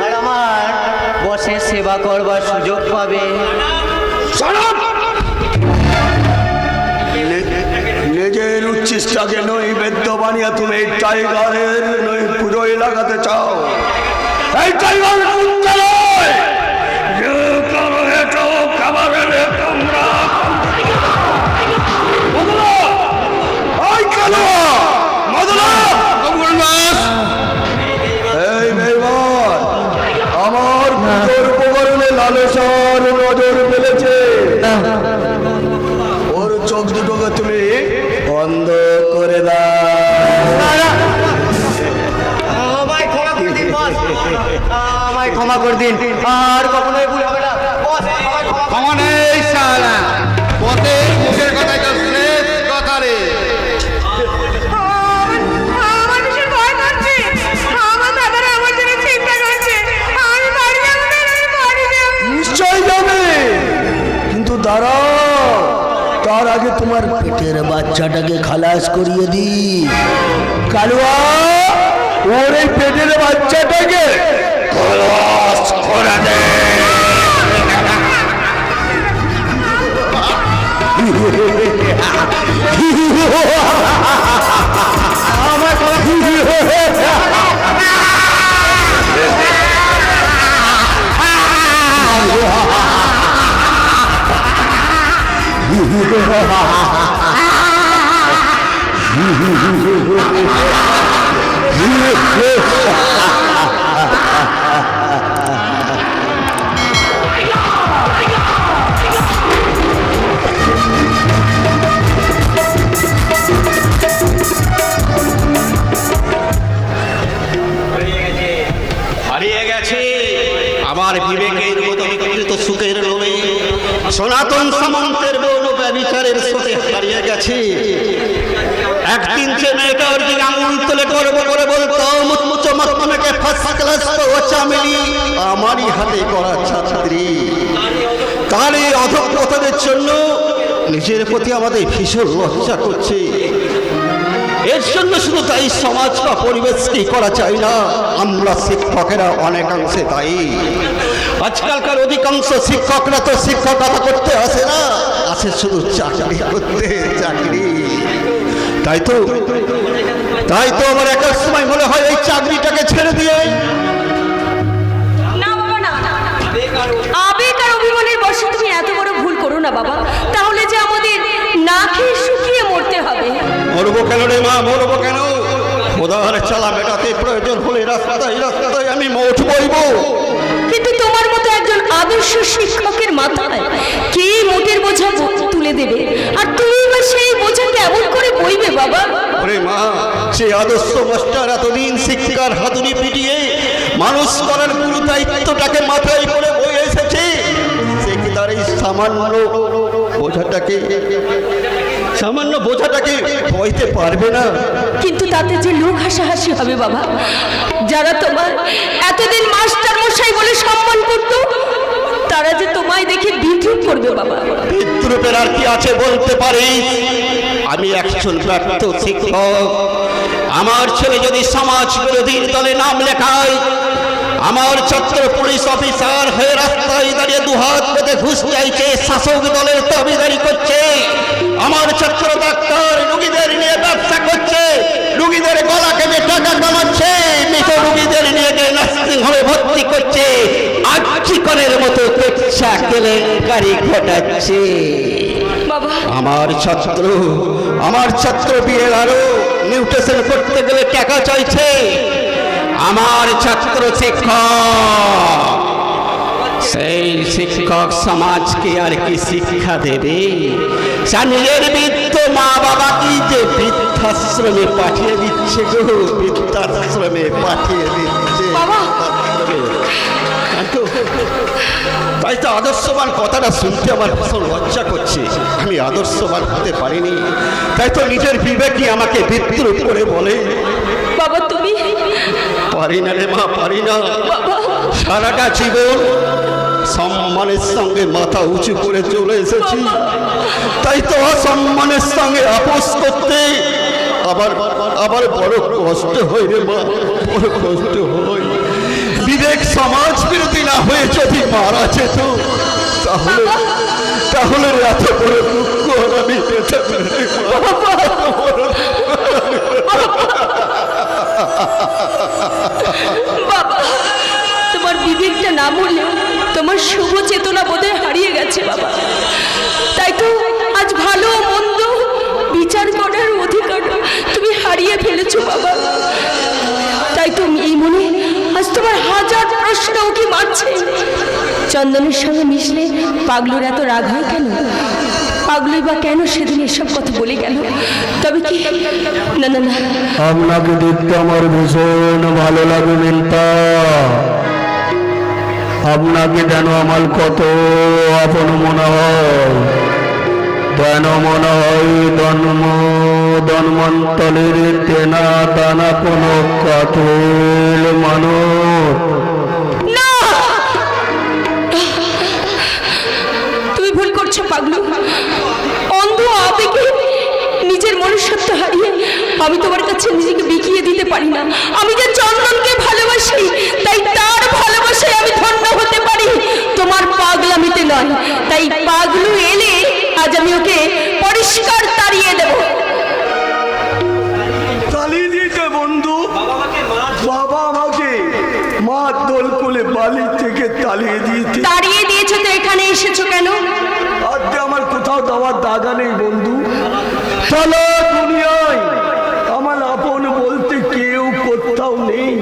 আর আমার বসের সেবা করবার সুযোগ পাবে। নিজের উচ্ছিষ্টাকে নই বেদ্য বানিয়ে তুমি এই টাইগারের নই পুজোয় লাগাতে চাও। এই টাইগার কুত্তা নয়, যে কারো এটাও খাবারের তোমরা মদনা, ওই কালোয়া মদনা, এই মেহমান আমার পুজোর উপকরণে লালসার নজর ফেলেছে। ওর চোখ দুটোকে তুমি বন্ধ করে দাও। আমায় ক্ষমা করে দিন বস, আমায় ক্ষমা করে দিন, আর কখনোই ভুল হবে না বস, আমায় ক্ষমা করে দিন। মুখের কথাই তো শেষ কথা রে। মানুষের ভয় করছে, আমার দাদারা আমার জন্য চিন্তা করছে, আমি বাড়ি যাবো না, আমি বাড়ি যাবো। নিশ্চয় যাবে, কিন্তু দাঁড়াও, তার আগে তোমার পেটের বাচ্চাটাকে খালাস করিয়ে দি। কালুয়া, ওর এই পেটের বাচ্চাটাকে খালাস করে দে। সনাতন সামন্তের বউন ব্যভিচারের স্রোতে হারিয়ে গেছে। একদিন সে মেয়েটা ওর দিকে আঙুল তুলে গর্ব করে বলতো, মুচমুচো মতমকে ফার্স্ট ক্লাস তো চামেলি আমারই হাতে করা ছাত্রী। তার এই অধঃপতনের জন্য নিজের প্রতি আমাদের ভীষণ লজ্জা করছে। এর জন্য শুধু তাই সমাজ বা পরিবেশ কি করা চাই না, আমরা শিক্ষকেরা অনেকাংশে দায়ী। আজকালকার অধিকাংশ শিক্ষকরা তো শিক্ষকতা করতে আসে না, আসে শুধু চাকরি করতে, চাকরি। তাই তো আমার একটা সময় মনে হয় এই চাকরিটাকে ছেড়ে দিয়ে না বাবা না, আবেগ আর অভিমানের বশে তুমি এত বড় ভুল করো না বাবা, তাহলে যে আমাদের না খেয়ে শুকিয়ে মরতে হবে। মরবো কেন রে মা, মরবো কেন? খোদার চালা মেটাতে প্রয়োজন হলে রাস্তায় আমি মোট বইব। কিন্তু তোমার মতো একজন আদর্শ শিক্ষকের মাথায় কে মোটের বোঝা তুলে দেবে, আর তুমি বা সেই বোঝা কেমন করে বইবে বাবা? ওরে মা, সে আদর্শ মাস্টার এতদিন শিক্ষার হাতুড়ি পিটিয়ে মানুষ করার গুরু দায়িত্বটাকে মাথায় করে বয়ে এসেছে, সে কি তার এই সামান্য বোঝাটাকে বইতে পারবে না? কিন্তু তাতে যে লোক হাসাহাসি হবে বাবা, যারা তোমার এতদিন মাস্টার মশাই বলে সম্মান করত, তারা যে তোমায় দেখে বিদ্রুপ করবে বাবা। বিদ্রুপের আর কি আছে বলতে পারি? আমি একজন ব্যর্থ শিক্ষক। আমার ছেলে যদি সমাজ বিরোধীর দলে নাম লেখায়, আমার ছাত্র পুলিশ অফিসার হয়ে রাস্তায় দাঁড়িয়ে দুহাত পেতে ঘুষ চাইছে, শাসক দলের দাবিদারি করছে, আমার ছাত্র ডাক্তার রুগীদের নিয়ে ব্যবসা করছে, রুগীদের গলা কেটে টাকা কামাচ্ছে, মৃত রুগীদের নিয়ে গিয়ে নার্সিং হোমে ভর্তি করছে, আর্থিকনের মতো পেচ্ছা কেলেঙ্কারি ঘটাচ্ছে। বাবা আমার ছাত্র বিয়ের আরো নিউট্রিশন করতে গেলে টাকা চাইছে। আমার ছাত্র শিক্ষক, সেই শিক্ষক সমাজকে আর কি শিক্ষা দেবে? নিজের বৃদ্ধ মা বাবা কি যে বৃদ্ধাশ্রমে পাঠিয়ে দিচ্ছে গো, বৃদ্ধাশ্রমে পাঠিয়ে দিচ্ছে। তাই তো আদর্শবান কথাটা শুনতে আমার ভীষণ লজ্জা করছে। আমি আদর্শবান হতে পারিনি, তাই তো নিজের বিবেকই আমাকে বিদ্রুপ করে বলে। বাবা তুমি পারি না রে মা, পারি না। সারাটা জীবন সম্মানের সঙ্গে মাথা উঁচু করে চলে এসেছি, তাই তো অসম্মানের সঙ্গে আপোষ করতে আবার বড় কষ্ট হয় রে মা, বড় কষ্ট হয়। বিবেক সমাজ বিরোধী না হয়ে যদি মারা যেত, তাহলে এত বড় দুঃখ আমি পেতে পারি। বাবা, তোমার বিবেকটা না বললে তোমার শুভ চেতনা বোধহয় হারিয়ে গেছে বাবা। তাই তো আজ ভালো মন্দ বিচার করার অধিকার তুমি হারিয়ে ফেলেছো বাবা। তাই তো এই মনে আজ তোমার হাজার প্রশ্ন উঠে মারছে। চন্দনের সঙ্গে মিশলে পাগলুর এত রাগ হয় কেন? পাগলুই বা কেন সেদিন এসব কথা বলে গেল? তবে কি না না না, আপনাকে দেখতে আমার ভীষণ ভালো লাগে মিল্পা। আপনাকে যেন আমার কত আপন মনে হয়, যেন মনে হয় ধন্মন্তলের তেনা দানা কোনো কাঠের মানুষ। না, তুমি ভুল করছো পাগলু। অন্ধ আবেগে নিজের মনুষ্যত্ব হারিয়ে আমি তোমার কাছে নিজেকে বিকিয়ে দিতে পারি না। আমি যে চন্দনকে ভালোবাসি, তাই তার ভালোবাসায় আমি ধন্য হতে পারি, তোমার পাগলামিতে নয়। তাই পাগলু এলে আজ আমি ওকে পরিষ্কার তাড়িয়ে দেব। তাড়িয়ে দিয়েছে বন্ধু? বাবা আমাকে মার দোল কোলে বালি থেকে তাড়িয়ে দিয়েছো তো এখানে এসেছো কেন? আজ আমার কোথাও দেওয়ার দাগা নেই বন্ধু। সারা দুনিয়ায় আমার আপন বলতে কেউ কোথাও নেই,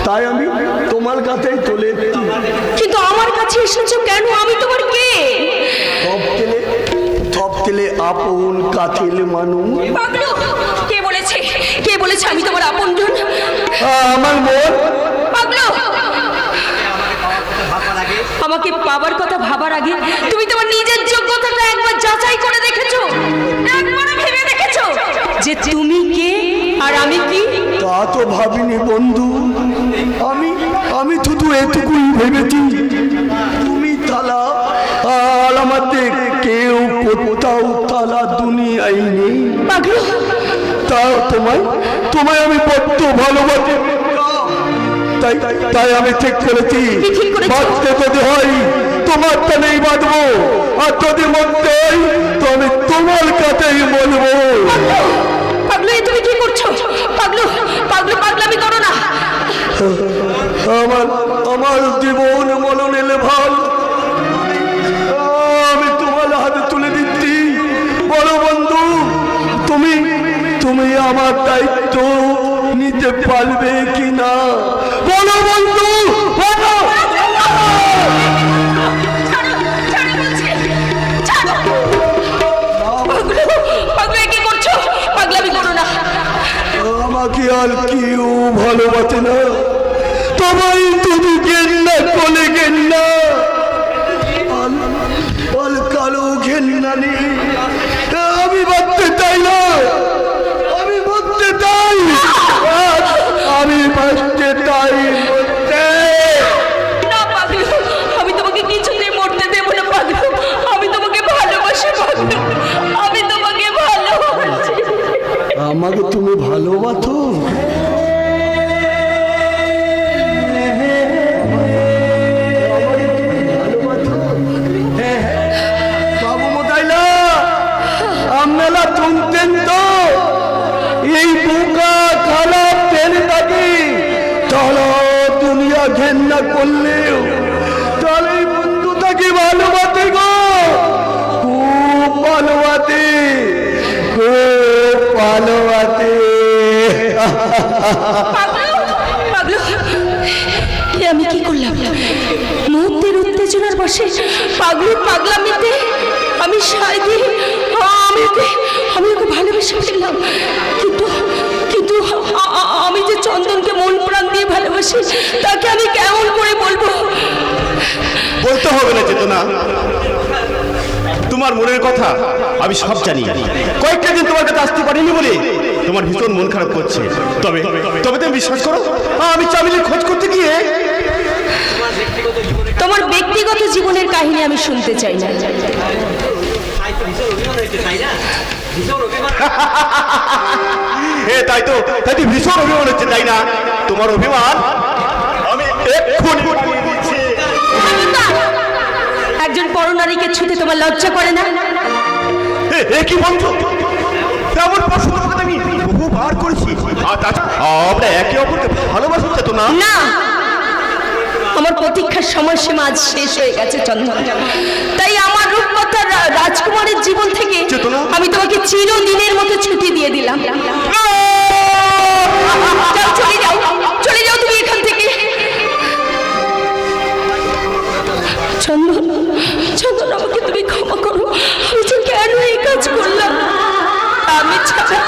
তাই আমি তোমার কাছেই চলে এসেছি। কিন্তু আমার কাছে এসেছো কেন? আমি তোমার কে? সব ছেলে আপন কাছের মানুষ। পাগলু, কে বলেছে? কে বলেছে আমি তোমার আপনজন? আমার মন। পাগলু, আমাকে পাবার কথা ভাবার আগে তুমি তোমার নিজের ভেবেছি তুমি তালা, আর আমাদের কেউ কোথাও তালা দুনিয়ায় নেই। পাগলু, তাও তোমায় আমি বড্ড ভালোবাসি। তাই তাই আমি ঠিক করেছি, ঠিক করেছো? বাঁচতে যদি হয় তোমার টানেই বাঁধবো, আর যদি মরতে হয় তো আমি তোমার কাছেই বলবো। পাগলু, এ তুমি কি করছো? পাগলু, পাগলু, পাগলামি করো না। আমার জীবন মরণ এলে ভাল, আমি তোমার হাতে তুলে দিচ্ছি। বলো বন্ধু, তুমি আমার দায়িত্ব নিতে পারবে কিনা? বলো বন্ধু, বলো। ছাড়ো, ছাড়ো বলছি, ছাড়ো। পাগলু, পাগলু, এ কি করছো? পাগলামি করো না। আমাকে আর কেউ ভালোবাসে না, তোমায় তুমি ঘেন্না কোলে ঘেন্না, আর কালো ঘেন্না নেই। আমি বাঁচতে চাই না, আমি বাঁচতে চাই, আমি বাঁচতে চাই বলতে। না পাগলু, আমি তোমাকে কিছুতেই মরতে দেবো না পাগলু। আমি তোমাকে ভালোবাসি পাগলু, আমি তোমাকে ভালোবাসি। আমাকে তুমি ভালোবাসো? বাবু মোতাইলা, আপনারা শুনতেন তো? এই বোকা খারাপ তেলটাকে তারা দুনিয়া ঘেন্না করলেও তাহলে এই বন্ধুটাকে ভালোবাসে গো, খুব ভালোবাসে, খুব ভালোবাসে। পাগলু, পাগলু, এ আমি কি করলাম? মুহূর্তের উত্তেজনার বসে পাগলু পাগলামিতে আমি সাই দিয়ে আমি ওকে ভালোবেসে ফেললাম। কিন্তু কিন্তু আমি যে চন্দনকে মন প্রাণ দিয়ে ভালোবাসি, তাকে আমি কেমন করে বলবো? বলতে হবে না চেতনা, তোমার মনের কথা আমি সব জানি। কয়েকটা দিন তোমার কাছে আসতে পারিনি বলে তোমার ভীষণ মন খারাপ করছে। তবে তবে তুমি বিশ্বাস করো, আমি চামেলির খোঁজ করতে গিয়ে তোমার ব্যক্তিগত জীবনের কাহিনী আমি শুনতে চাই না। তাই তো ভীষণ অভিমান হচ্ছে, তাই না? তোমার অভিমান আমি এক্ষুনি উঠিয়ে দিচ্ছি। একজন পরনারীকে ছুতে তোমার লজ্জা করে না? কি বলছো? তেমন প্রশ্ন তোমাকে আমি বহুবার করেছি। আর তাছাড়া আমরা একে অপরকে ভালোবাসি তো না? না, আমার প্রতীক্ষার সময়সীমা আজ শেষ হয়ে গেছে চন্দন। তাই আমার রূপকথার রাজকুমারের জীবন থেকে চেতনা? আমি তোমাকে চিরদিনের মতো ছুটি দিয়ে দিলাম। যাও, চলে যাও, চলে যাও তুমি এখান থেকে। চন্দন, চন্দন, আমাকে তুমি ক্ষমা করো। আমি যে কেন এই কাজ করলাম? আমি ছাড়া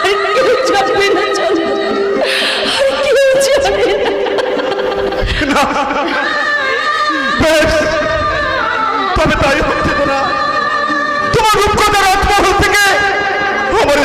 আর কেউ যাবে না চন্দন, আর কেউ যাবে না। বেশ, তবে তাই হচ্ছে না। তোমার রূপকথার রাজমহল থেকে আমার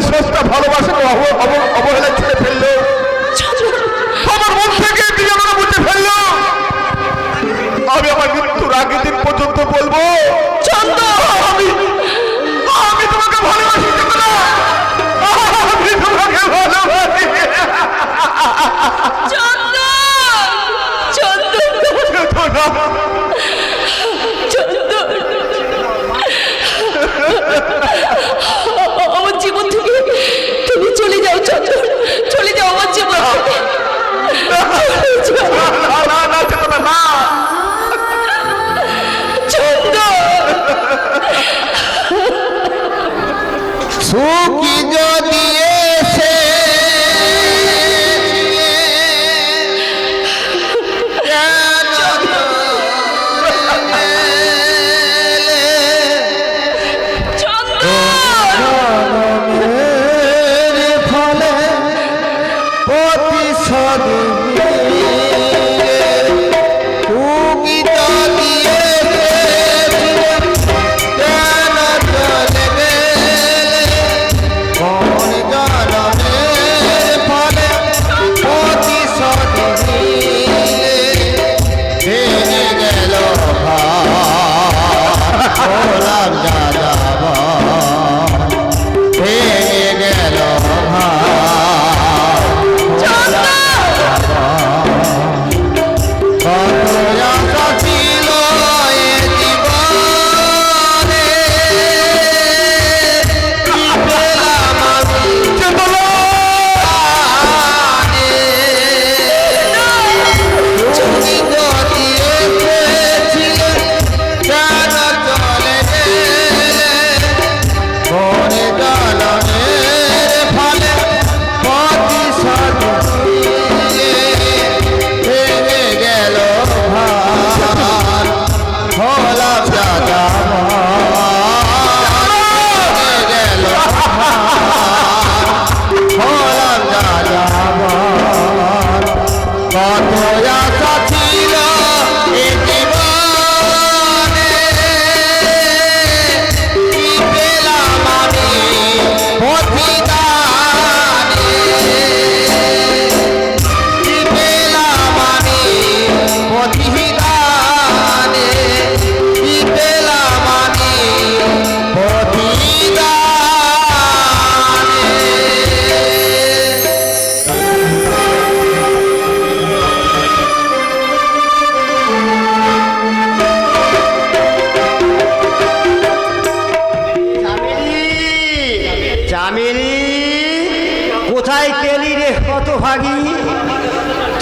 কোথায় পেলি রে হতভাগী?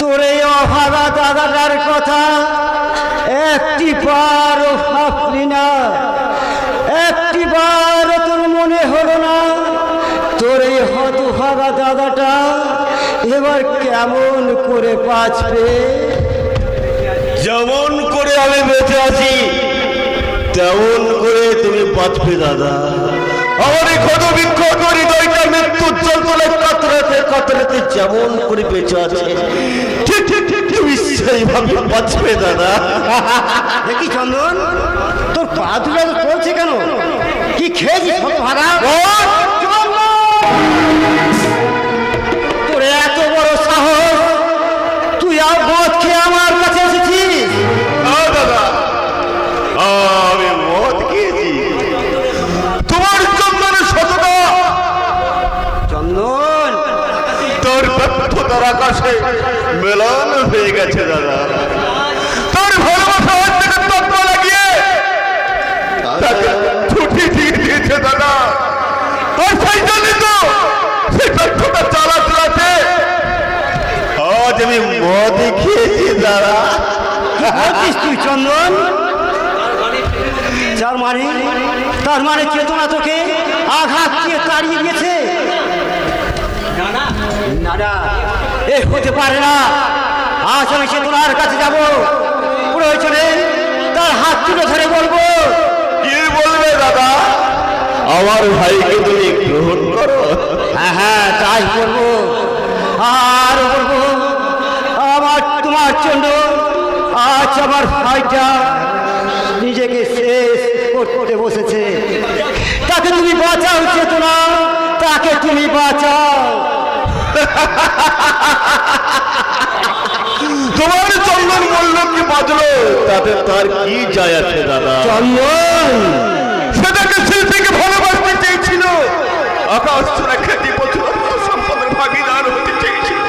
তোর এই অভাগা দাদাটার কথা একটি বারও ভাবলি না, একটি বারও তোর মনে হলো না তোর এই হতভাগা দাদাটা এবার কেমন করে বাঁচবে? যেমন করে আমি বেঁচে আছি তেমন করে তুমি বাঁচবে দাদা। আমার এই ক্ষত বিক্ষত হৃদয়টা মৃত্যুর জল তলে কাতরাতে কাতরাতে যেমন করে বেঁচে আছে ঠিক ঠিক ঠিক তুমি সেইভাবে বাঁচবে দাদা। দেখি চন্দন, তোর পা দুটো চলছে কেন? কি খেয়েছিস হতভাগা? তোর এত বড় সাহস, তুই আর মদ খেয়ে আমার কাছে এসেছিস? দাদা আমি মদ খেয়েছি তোমার চন্দনের সততা চন্দন, তোর ব্যর্থতার আকাশে মেলন হয়ে গেছে দাদা। তোর ভালোবাসা হাত থেকে তত্ত্ব লাগিয়ে তাকে ছুটি দিয়ে দিয়েছে দাদা। আর সেই জন্যই তো সেই ব্যর্থতা চালাতে আজ আমি মদ খেয়েছি দাদা। বলছিস তুই চন্দন? তার মানে চেতনা তোকে আঘাত দিয়ে তাড়িয়ে দিয়েছে? না না, এ হতে পারে না। আজ আমি চেতনার কাছে যাব, প্রয়োজনে তার হাত তুলে ধরে বলবো। কি বলবে দাদা? আমার ভাইকে তুমি গ্রহণ করো। হ্যাঁ হ্যাঁ, তাই বলবো। আর বলবো আমার তোমার জন্য আজ আমার ভাইটা নিজেকে শেষ করতে বসেছে। তাকে তুমি বাঁচাও চেতনা, তাকে তুমি বাঁচাও। তোমার চন্দন বলল কি বাজলো তাতে তার কি যায় আছে দাদা? চন্দন সেটাকে শিল্পীকে ভালোবাসতে চেয়েছিল, আকাশ ছোড়া খ্যাতি বছর সম্পদের ভাগিদার হতে চেয়েছিল,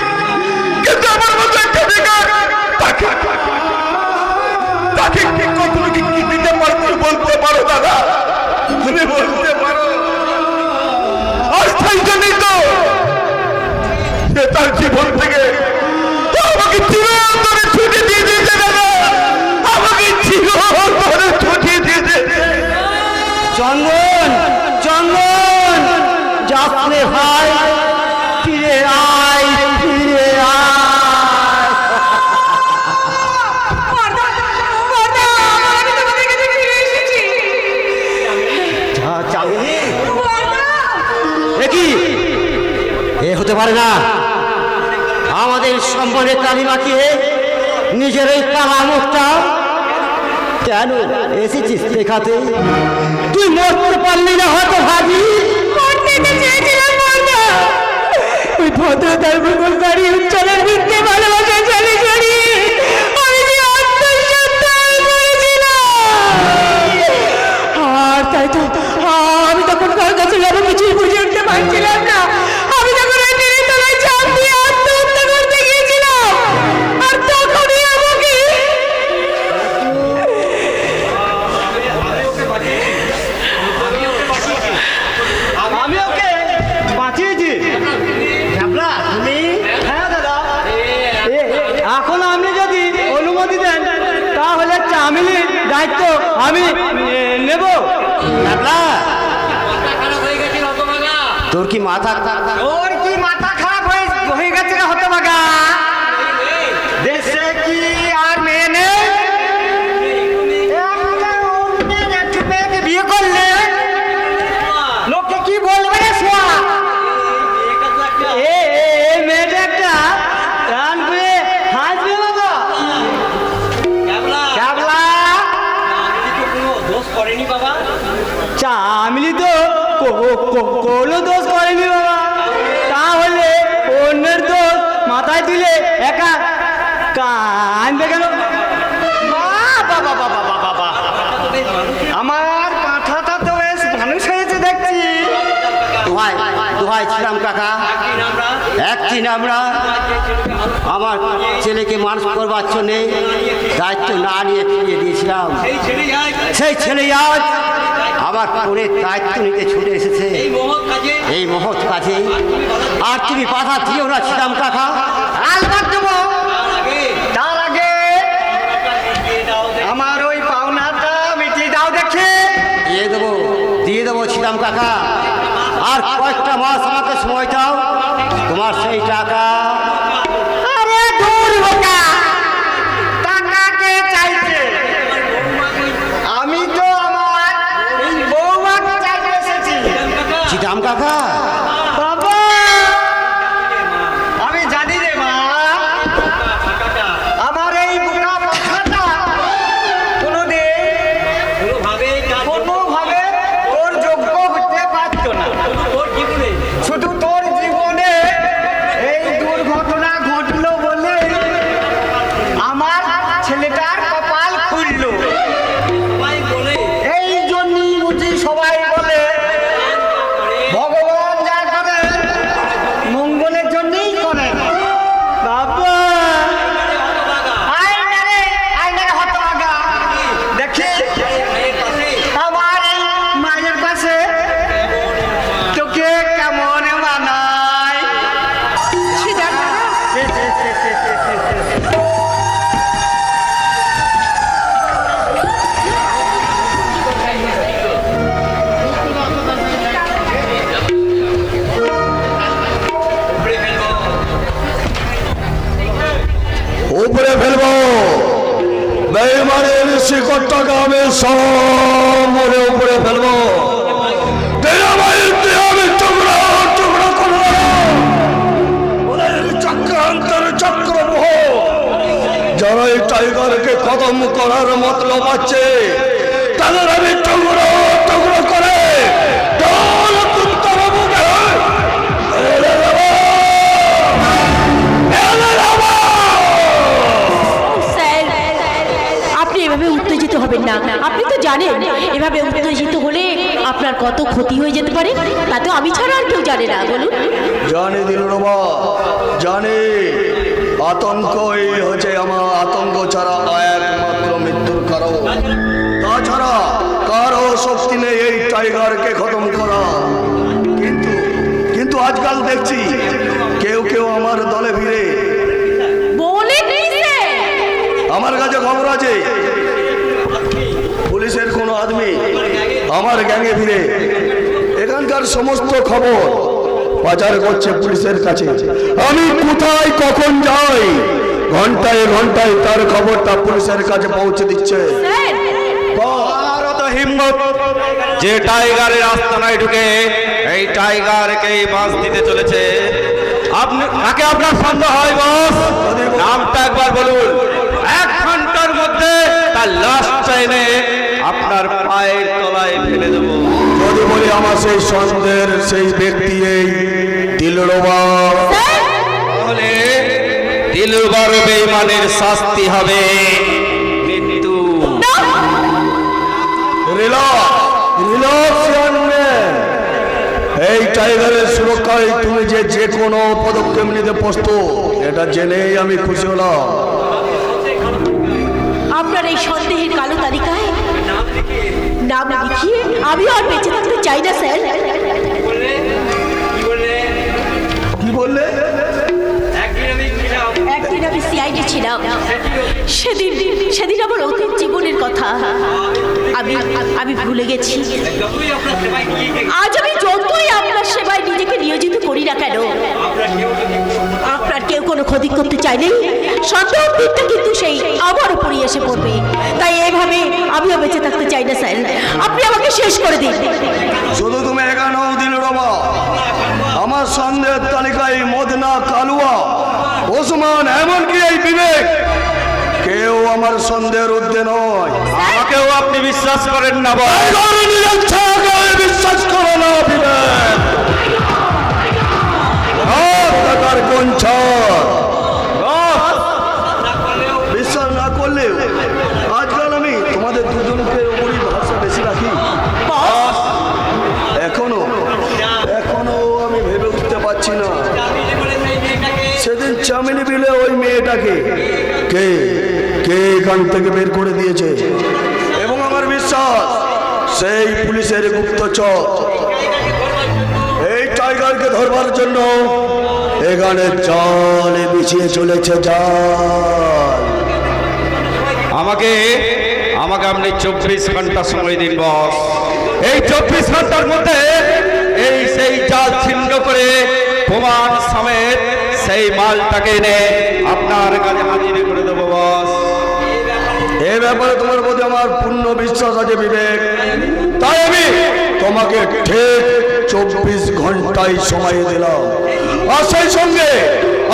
কিন্তু আমার মতো একটা বেকার তাকে তাকে কি কখনো কি দিতে পারো? তুমি বলতে পারো দাদা, তুমি বলতে পারো? আর সেই জন্যই তো সে তার জীবন থেকে আমাকে চিরতরে ছুটি দিয়ে দিয়েছে দাদা, আমাকে চিরতরে ছুটি দিয়ে দিয়েছে। চন্দন চন্দন, যাসনে ভাই, ফিরে আয়, ফিরে আয়। কি এ হতে পারে না? আমাদের সম্মানের কালিমাকে নিজের এই কালা মুখটা কেন এসেছিস দেখাতে? তুই মরতে পারলি না হয়তো ভাবি। ওই ভদ্রতার মুখোশধারী উচ্চারণ ভিত্তি ভালোবাসা চলে চড়ি আমি যে আত্মসত্ত্বা করেছিলাম। আর তাই তো আমি তখন কার কাছে যাবো কিছুই বুঝে উঠতে পারছিলাম না। আমি তখন ওই টিনের তলায় চাপ দিয়ে আত্মহত্যা করতে গিয়েছিলাম। আর তখনই আমাকে আমি ওকে বাঁচিয়েছি। তুমি? হ্যাঁ দাদা, এখন আপনি যদি অনুমতি দেন তাহলে চামিলির দায়িত্ব আমি নেব। তোর কি মাথা খারাপ হয়ে গেছে হতভাগা? দেশে কি আর মেয়ে নেই? একটা মেয়েকে বিয়ে করলে লোকে কি বলবে রে সোয়া? এই মেয়েটা একটা গান করে হাসবে বাবা। ক্যাবলা দোষ করেনি বাবা। চামিলি তো কোনো দোষ করেনি বাবা। তাহলে অন্যের দোষ মাথায় তুলে একা কাঁদবে কেন? বাবা বাবা বাবা বাবা, আমার মাথাটা তো বেশ মানুষ হয়েছে দেখছি। দোহাই ছিলাম কাকা, একটি আমরা আমার ছেলেকে মানুষ করবার জন্যে দায়িত্ব না নিয়ে ফিরিয়ে দিয়েছিলাম। সেই ছেলে আজ আমার পরে দায়িত্ব নিতে ছুটে এসেছে। এই মহৎ কাজে আর তুমি বাধা দিও না ছিলাম কাকা। আলবাদ দেবো, তার আগে আমার ওই পাওনাটা মিটিয়ে দাও দেখে। দিয়ে দেবো ছিলাম কাকা। আর কয়েকটা মাস আমাকে সময় দাও, তোমার সেই টাকা। আরে দূর বোকা, টাকা কে চাইছে? আমি তো আমার এই বৌমাকে চাইতে এসেছি। ছিলাম কাকা, বাবা আমি জানি রে মা, আমার এই বোকা কথাটা কোনোভাবে তোর যোগ্য হতে পারতো না। শুধু তোর জীবনে এই দুর্ঘটনা ঘটলো বলে আমার ছেলেটার কপাল খুললো। এই জন্যই বুঝি সবাই বলে ভগবান যা করে মঙ্গলের জন্যই করে। বাবা আয়নারে হতভাগা, দেখি আমার এই মায়ের পাশে তোকে কেমন মানায়। উপরে ফেলবো বেইমানের শিকড়টাকে আমি সব মনে উপরে ফেলবো। আমি টুকরো টুকরো করবো, ওদের চক্রান্তর চক্রবহ যারা এই টাইগারকে খতম করার মতলব আছে তাদের আমি টুকরো টুকরো করে দল কুত্তার বুকে ফেলে দেবো। স্যার, আপনি এভাবে উত্তেজিত হবেন না। আপনি তো জানেন এভাবে উত্তেজিত হলে আপনার কত ক্ষতি হয়ে যেতে পারে, তা তো আমি ছাড়া আর কেউ জানে না। বলুন। জানি দিলরুবা, জানি আতঙ্কই হচ্ছে আমার, আতঙ্ক ছাড়া একমাত্র মৃত্যুর কারণ। তাছাড়া কারো শক্তি নেই এই টাইগারকে খতম করা। কিন্তু কিন্তু আজকাল দেখছি কেউ কেউ আমার দলে ভিড়ে। আমার কাছে খবর আছে পুলিশের কোনো আদমি আমার গ্যাংয়ে ভিড়ে এখানকার সমস্ত খবর পাচার করছে পুলিশের কাছে। আমি কোথায় কখন যাই ঘন্টায় ঘন্টায় তার খবরটা পুলিশের কাছে পৌঁছে দিচ্ছে। হিম্মত যে টাইগারের আস্তানায় ঢুকে এই টাইগারকেই বাঁশ দিতে চলেছে। আপনি কাকে আপনার সন্দেহ হয় বস? নামটা একবার বলুন। 1 ঘন্টার মধ্যে তার লাশটা এনে আপনার পায়ের তলায় ফেলে দেবো। যদি বলি আমার সেই সন্দেহের সেই ব্যক্তি এই দিলরুবা, তাহলে দিলরুবার বেঈমানের শাস্তি হবে মৃত্যু। এই টাইগারের সুরক্ষায় তুমি যে কোনো পদক্ষেপ নিতে প্রস্তুত, এটা জেনেই আমি খুশি হলাম। আপনার এই সন্দেহের কালো তালিকায় নাম লিখিয়ে আমি আর বেঁচে থাকতে চাই না স্যার। কি বললে? একদিন আমি সিআইডি ছিলাম, সেদিন আমার অতীত জীবনের কথা আমি ভুলে গেছি। আজ আমি যতই আপনার সেবায় নিজেকে নিয়োজিত করি না কেন, আপনার কেউ কোনো ক্ষতি করতে চাইলে সন্দেহটা কিন্তু সেই আমার উপরই এসে পড়বে। তাই এইভাবে আমিও বেঁচে থাকতে চাই না স্যার, আপনি আমাকে শেষ করে দিন। শুধু তুমি এখানে দিলরুবা, আমার সন্দেহের তালিকায় মদনা, কালুয়া, ওসমান, এমনকি এই বিবেক, কেউ আমার সন্দেহের ঊর্ধ্বে নয়। আমাকেও আপনি বিশ্বাস করেন না বস? বিশ্বাস করো না বিবেক, কোন বিশ্বাস না করলেও আজকাল আমি তোমাদের দুজনকে উপরই ভরসা বেশি রাখি। এখনো আমি ভেবে উঠতে পারছি না সেদিন চামিনি বিলে ওই মেয়েটাকে কে এখান থেকে বের করে দিয়েছে। এবং আমার বিশ্বাস সেই পুলিশের গুপ্তচর এই টাইগারকে ধরবার জন্য এখানে জাল বিছিয়ে চলেছে, জাল। আমাকে আপনি 24 ঘন্টা সময় দিন বস। এই 24 ঘন্টার মধ্যে সেই জাল ছিন্ন করে প্রমাণ সমেত সেই মালটাকে এনে আপনার কাছে হাজির করে দেবো বস। এ ব্যাপারে তোমার প্রতি আমার পূর্ণ বিশ্বাস আছে বিবেক, তাই আমি তোমাকে ঠিক 24 ঘন্টায় সময় দিলাম। আর সেই সঙ্গে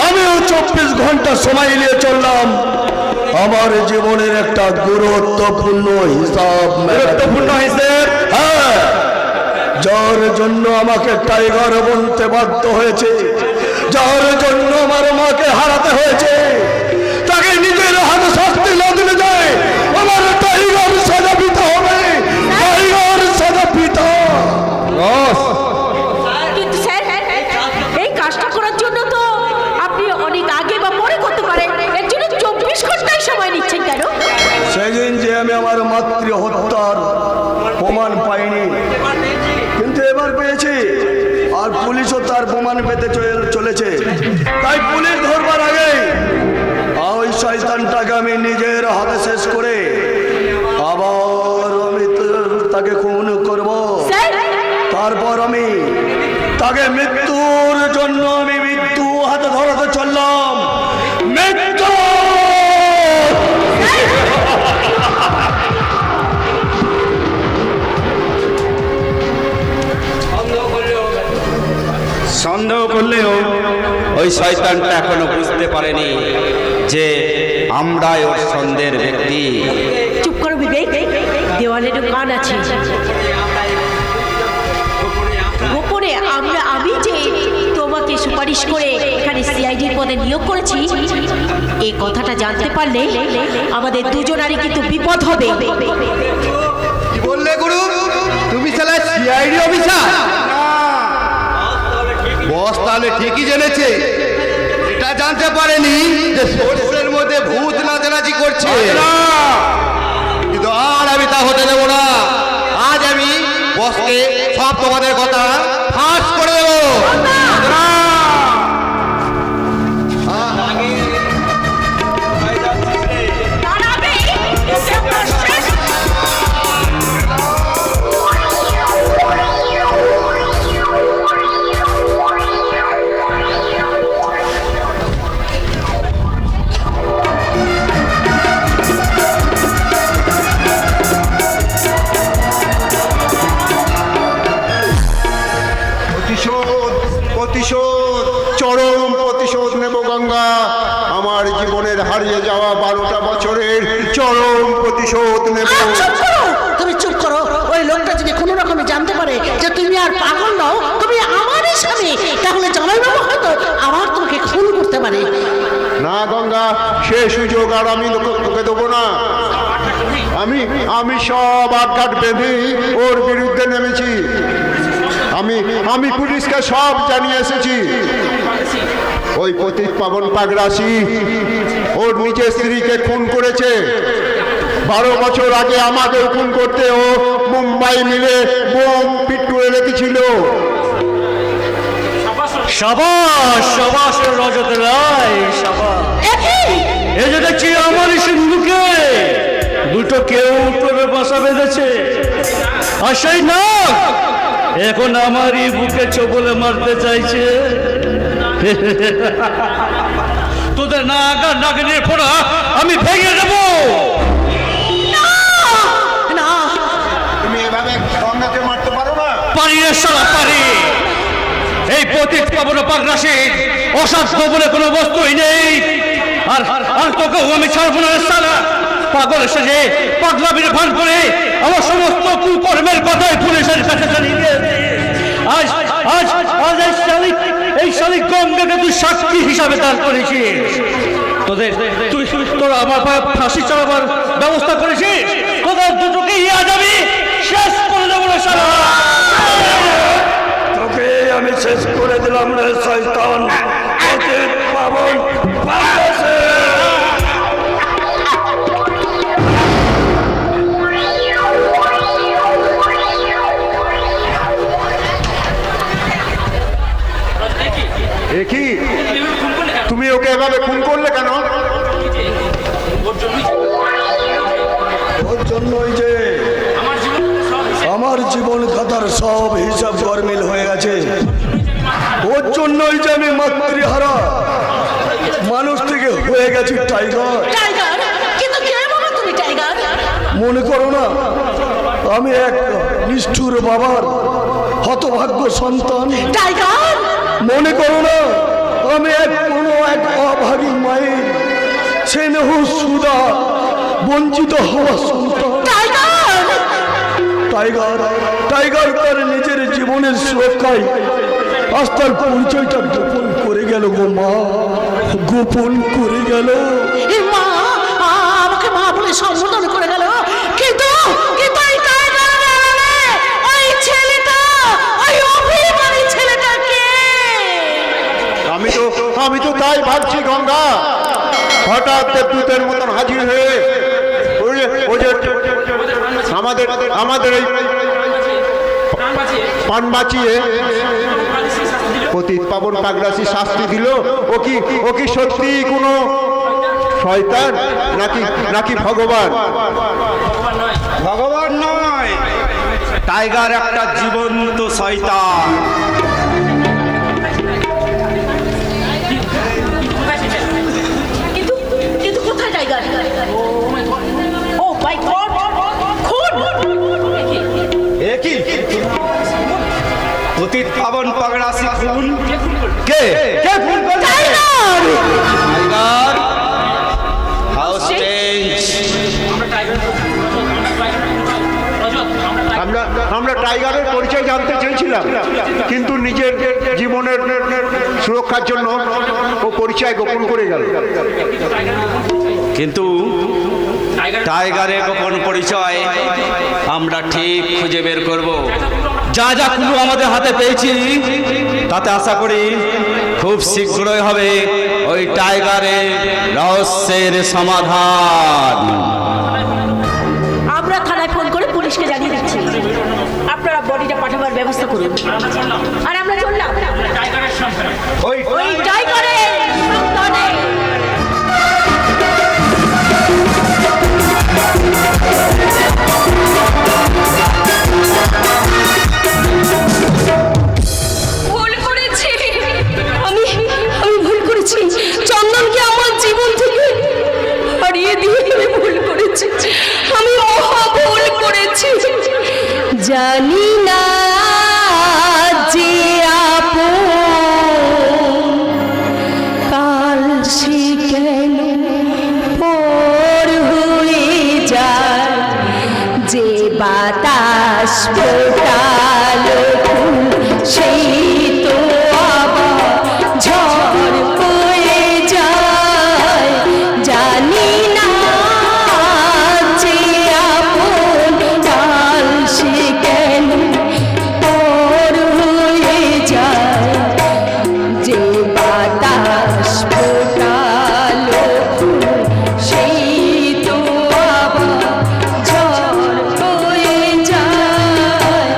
আমিও 24 ঘন্টা সময় নিয়ে চললাম আমার জীবনের একটা গুরুত্বপূর্ণ হিসাব। হ্যাঁ, যার জন্য আমাকে টাইগার বলতে বাধ্য হয়েছে, যার জন্য আমার মাকে হারাতে হয়েছে, তাকে নিজের হাতে শাস্তি না দিলে যায় আমার টাইগার সাজা পিতা হবে, টাইগার সাজা পিতা। কিন্তু স্যার, এই কাজটা করার জন্য তো আপনি অনেক আগে বা পরে করতে পারেন, এর জন্য 24 ঘন্টাই সময় নিচ্ছেন কেন? সেদিন যে আমি আমার মাতৃ হত্যার প্রমাণ পাইনি, কিন্তু এবার পেয়েছি, আর পুলিশও তার প্রমাণ পেতে চলেছে। তাই পুলিশ ধরবার আগে ওই শয়তানটাকে আমি নিজের হাতে শেষ করে আবার আমি তাকে খুন করব। তারপর আমি তাকে মৃত্যুর জন্য আমি মৃত্যু হাতে ধরাতে চললাম। মৃত্যু! সন্দেহ করলেও ওই শয়তানটা এখনো বুঝতে পারেনি যে আমরাই ওর সন্দেহের ব্যক্তি। চুপ করো বিবেক, দেওয়ালেরও কান আছে। গোপনে আমি যে তোমাকে সুপারিশ করে এখানে সিআইডির পদে নিয়োগ করেছি, এই কথাটা জানতে পারলে আমাদের দুজনারই কিন্তু বিপদ হবে। কি বললে গুরু? তুমি শালা সিআইডি অফিসার? বস তাহলে ঠিকই জেনেছে, এটা জানতে পারেনি যে সোর্সের মধ্যে ভূত নাচানাচি করছে। কিন্তু আর আমি তা হতে দেবো না। আজ আমি বসকে সব তোমাদের কথা ফাঁস করে দেবো। প্রতিশোধ, চরম প্রতিশোধ নেব গঙ্গা। আমার জীবনের হারিয়ে যাওয়া 12টা বছরের চরম প্রতিশোধ নেব। তুমি চুপ করো। ওই লোকটা যদি কোনো রকমে জানতে পারে যে তুমি আর পাগল নও, তুমি আমারই স্বামী, তাহলে জামাইবাবু হয়তো আবার তোমাকে খুন করতে পারে। না গঙ্গা, সে সুযোগ আর আমি তোকে দেবো না। আমি সব আটঘাট বেঁধে ওর বিরুদ্ধে নেমেছি। আমি পুলিশকে সব জানিয়ে এসেছি। ওই পতিত পাবন পাগরাশি ওর নিজের স্ত্রীকে খুন করেছে। 12 বছর আগে আমাকে খুন করতে ও মুম্বাই মিলে বোম পিটুয়ে রেখেছিল। সাবাস সাবাস রজত রায়, সাবাস। এই যে দেখছি আমারই সিন্ধুকে দুটো কেউ করে বাসা বেঁধেছে, আর সেই না এখন আমারই বুকে চবলে মারতে চাইছে। তোদের নাগিনের ফোড়া আমি ভেঙে দেবো। তুমি এভাবে গঙ্গাকে মারতে পারো না? পারি রে শালা, পারি। এই পতিত পাবন পাগরাশির অসাধ্য বলে কোনো বস্তুই নেই। আর তোকেও আমি ছাড়বো না রে শালা। পাগল এসেছে পাগলামির ভান করে আমার সমস্ত কুকর্মের কথাই পুলিশের কাছে জানিয়ে দিয়েছে। আজ আজ আজ এই শালিক গঙ্গাকে তুই সাক্ষী হিসাবে দাঁড় করেছিস। তোরা আমার ফাঁসি চালাবার ব্যবস্থা করেছিস। তোদের দুটোকেই আজ আমি শেষ করে দেবো রে শালা। তোকে আমি শেষ করে দিলাম রে শয়তান, পতিত পাবন পাগরাশি। ওকে এভাবে খুন করলে কেন? ওর জন্যই যে আমার জীবন খাতার সব হিসাব গরমিল হয়ে গেছে। ওর জন্যই যে আমি মাতৃহারা মানুষ থেকে হয়ে গেছি টাইগার। টাইগার? কিন্তু কে বাবা তুমি টাইগার? মনে করো না আমি এক নিষ্ঠুর বাবার হতভাগ্য সন্তান। টাইগার? মনে করো না আমি কোনো এক অভাগী মায়ের স্নেহ সুধা বঞ্চিত হওয়া সন্তান। টাইগার? টাইগার টাইগার তার নিজের জীবনের সুরক্ষায় আজ তার পরিচয়টা গোপন করে গেল গো মা, গোপন করে গেল। এ মা আমাকে মা বলে সম্বোধন করে গেল, কিন্তু কিন্তু এই টাইগার ওই ছেলেটা, ওই অভিমানী ছেলেটা কে? আমি তো তাই ভাবছি গঙ্গা। হঠাৎ দেবদূতের মতন হাজির হয়ে ওই যে আমাদের এই পান বাঁচিয়ে পতিত পাবন পাগলাসী শাস্তি দিল। ও কি সত্যি কোনো শয়তান নাকি ভগবান? ভগবান নয়, টাইগার একটা জীবন্ত শয়তান। কিন্তু কিন্তু কোথায় টাইগার? ও মাই গড, খুন! একই পতিত পাবন পাগড়াসি খুন। কে কে খুন করলো? টাইগার! Tiger how strange. আমরা টাইগারের পরিচয় জানতে চেয়েছিলাম, কিন্তু নিজের জীবনের সুরক্ষার জন্য ও পরিচয় গোপন করে গেল। কিন্তু টাইগারের গোপন পরিচয় আমরা ঠিক খুঁজে বের করব। যা যা ক্লু আমাদের হাতে পেয়েছি তাতে আশা করি খুব শীঘ্রই হবে ওই টাইগারের রহস্যের সমাধান। আমরা থানায় ফোন করে পুলিশকে জানিয়ে দিচ্ছি, আপনারা বডিটা পাঠাবার ব্যবস্থা করুন। আর আমরা চললাম ওই ওই টাইগারের সন্ধানে। ভুল করেছি আমি ভুল করেছি। চন্দনকে আমার জীবন থেকে হারিয়ে দিয়ে আমি ভুল করেছি, আমি মহা ভুল করেছি। জানি না যে আপন কাল সে কেন পর হয়ে যায়, যে বাতাস ফোটালো ফুল সেই তো আবার ঝড় হয়ে যায়। জানি না যে আপন কাল সে কেন পর হয়ে যায়, যে বাতাস ফোটালো ফুল সেই তো আবার ঝড় হয়ে যায়।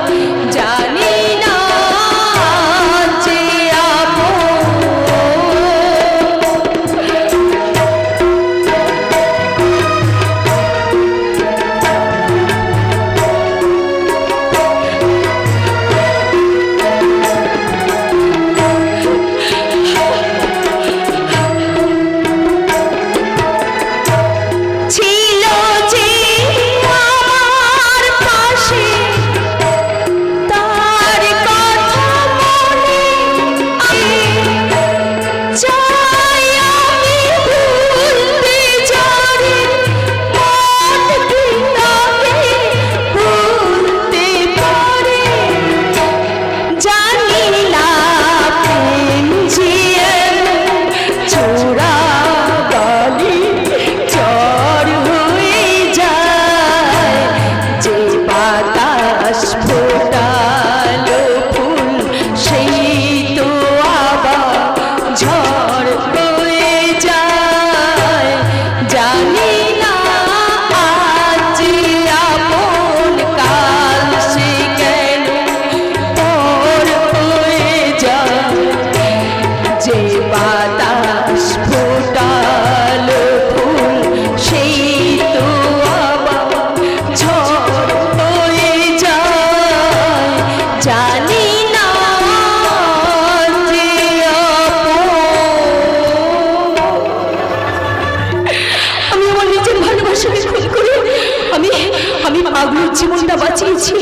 জীবনটা বাঁচিয়েছি,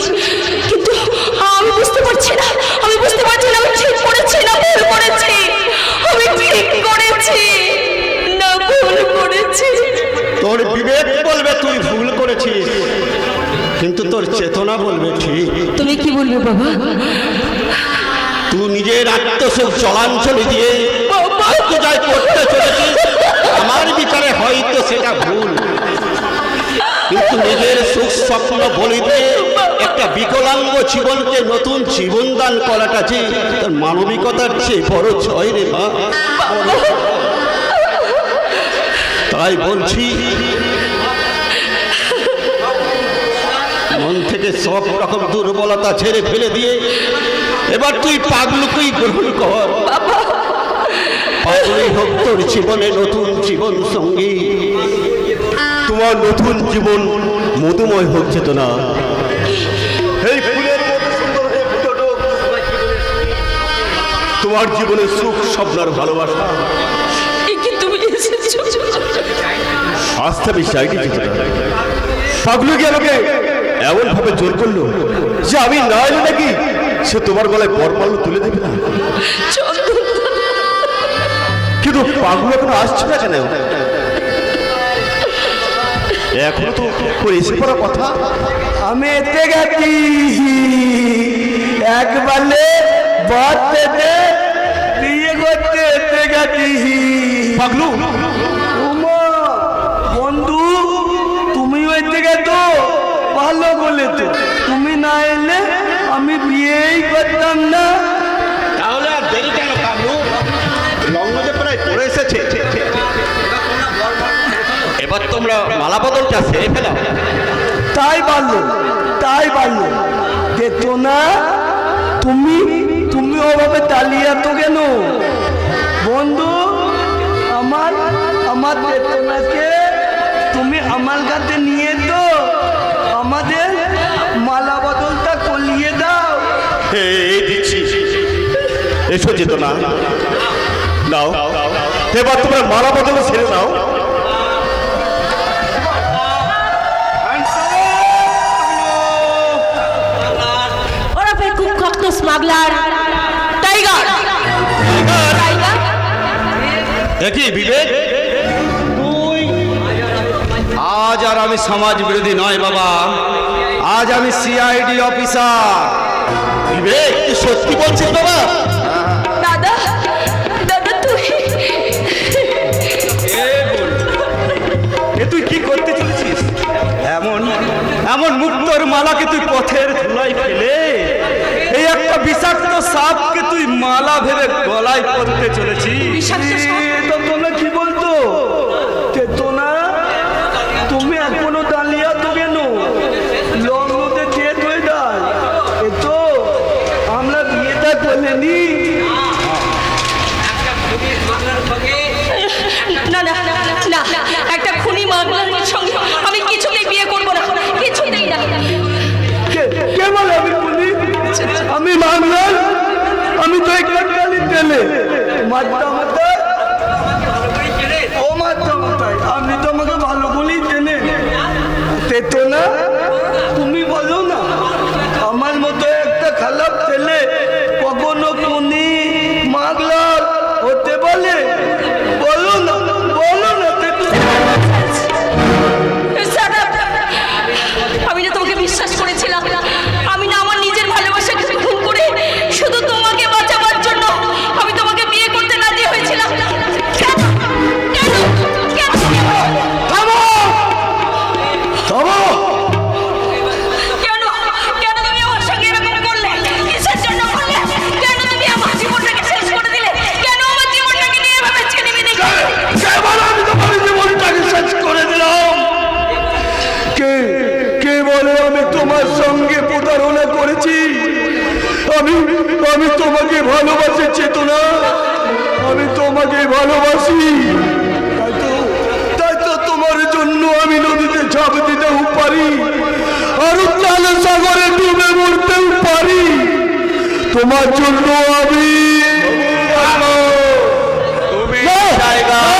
কিন্তু আমি বুঝতে পারছি না আমি ঠিক করেছি না ভুল করেছি, আমি ঠিক করেছি না ভুল করেছি। তোর বিবেক বলবে তুই ভুল করেছিস, কিন্তু তোর চেতনা বলবে ঠিক। তুমি কি বলবে বাবা? তুই নিজের আত্মসুখ চলাঞ্চলে দিয়ে আত্মজয় করতে চলেছিস, আমার বিচারে হয়তো সেটা ভুল, কিন্তু নিজের সুখ স্বপ্ন বলি দিয়ে একটা বিকলাঙ্গ জীবনকে নতুন জীবন দান করাটা যে তোর মানবিকতার চেয়ে বড় ছয় রে মা। তাই বলছি, মন থেকে সব রকম দুর্বলতা ছেড়ে ফেলে দিয়ে এবার তুই পাগলুকেই গ্রহণ কর। পাগলই হোক তোর জীবনে নতুন জীবন সঙ্গী, তোমার নতুন জীবন মধুময় হোক চেতনা। এই ফুলের মতো সুন্দর হয়ে ফুটে উঠুক তোমার জীবনে সুখ স্বপ্নার ভালোবাসা। তুমি এসেছো, আস্থা বিশ্বাসী চেতনা। পাগলু কি আমাকে এমন ভাবে জোর করলো যে আমি না এলে নাকি সে তোমার গলায় বরমাল্য তুলে দেবে না? কিন্তু পাগলু এখনো আসছে না কেন? এখনো তো এসে পড়ার কথা। আমি এতে গেছি একবারে বাড়তে বিয়ে করতে এতে গেছি। পাগলু উমা বন্ধু, তুমিও এতে গেছো, ভালো বলেছো। তুমি না এলে আমি বিয়েই করতাম না। তাহলে আর দেরি কেন পাগলু? লগ্ন যে প্রায় পড়ে এসেছে, এবার তোমরা মালা বদলটা সেরে ফেলাও। তাই পারলো যেত না। তুমি ওভাবে তালিয়া তো কেন বন্ধু? আমার চেতনাকে তুমি আমার কাছে নিয়ে তো আমাদের মালা বদলটা করিয়ে দাও। এই দিচ্ছি, এসো চেতনা, নাও এবার তোমরা মালা বদল ছেড়ে নাও। ওরা ফের কুখ্যাত স্মাগলার টাইগার। দেখি বিবেক, আজ আর আমি সমাজ বিরোধী নয় বাবা, আজ আমি সিআইডি অফিসার। বিবেক তুই সত্যি বলছিস বাবা? দাদা তুই এ তুই কি করতে চলেছিস? এমন মুক্তর মালাকে তুই পথের ধুলায় ফেলে এই একটা বিষাক্ত সাপকে তুই মালা ভেবে গলায় পড়তে চলেছিস। বিষাক্ত সাপ? তো তোমরা কি বলতো চেতনা? তুমি এখনো দাঁড়িয়ে তো কেন? লগ্নতে ডেট হয়ে যায়, এ তো আমরা বিয়েটা করে নি। না, একটা খুনি মাগলার সঙ্গে আমি কিছুতেই বিয়ে করবো না, কিছুতেই না। কে বলে আমি বলি? আমি মানলাম, আমি তো একটা গালি তেলে আমি তো আমাকে ভালো বলেই চেনে। তেতো না, তুমি বলো না আমার মতো একটা খারাপ ছেলে কখনো খুনি মাগলার হতে বলে? বলো না তেতো। আমি না তোমাকে বিশ্বাস করেছিলাম, আমি না আমার নিজের ভালোবাসাকে খুন করে শুধু তোমাকে বাঁচাবার জন্য আমি তোমাকে বিয়ে করতে রাজি হয়েছিলাম। কেন তুমি আমার সঙ্গে এরকম করলে? কিসের জন্য করলে? কেন তুমি আমার জীবনটাকে শেষ করে দিলে? কেন আমার জীবনটাকে নিয়ে এভাবে ছেড়ে দিলে? আমি তোমার জীবনটাকে শেষ করে দিলাম। কে বলে আমি তোমার সঙ্গে প্রতারণা করেছি? আমি তোমাকে ভালোবাসি চেতনা, আমি তোমাকে ভালোবাসি। তাই তো তোমার জন্য আমি নদীতে ঝাঁপ দিতেও পারি, আর উত্তাল সাগরে ডুবে মরতেও পারি। তোমার জন্য আমি টাইগার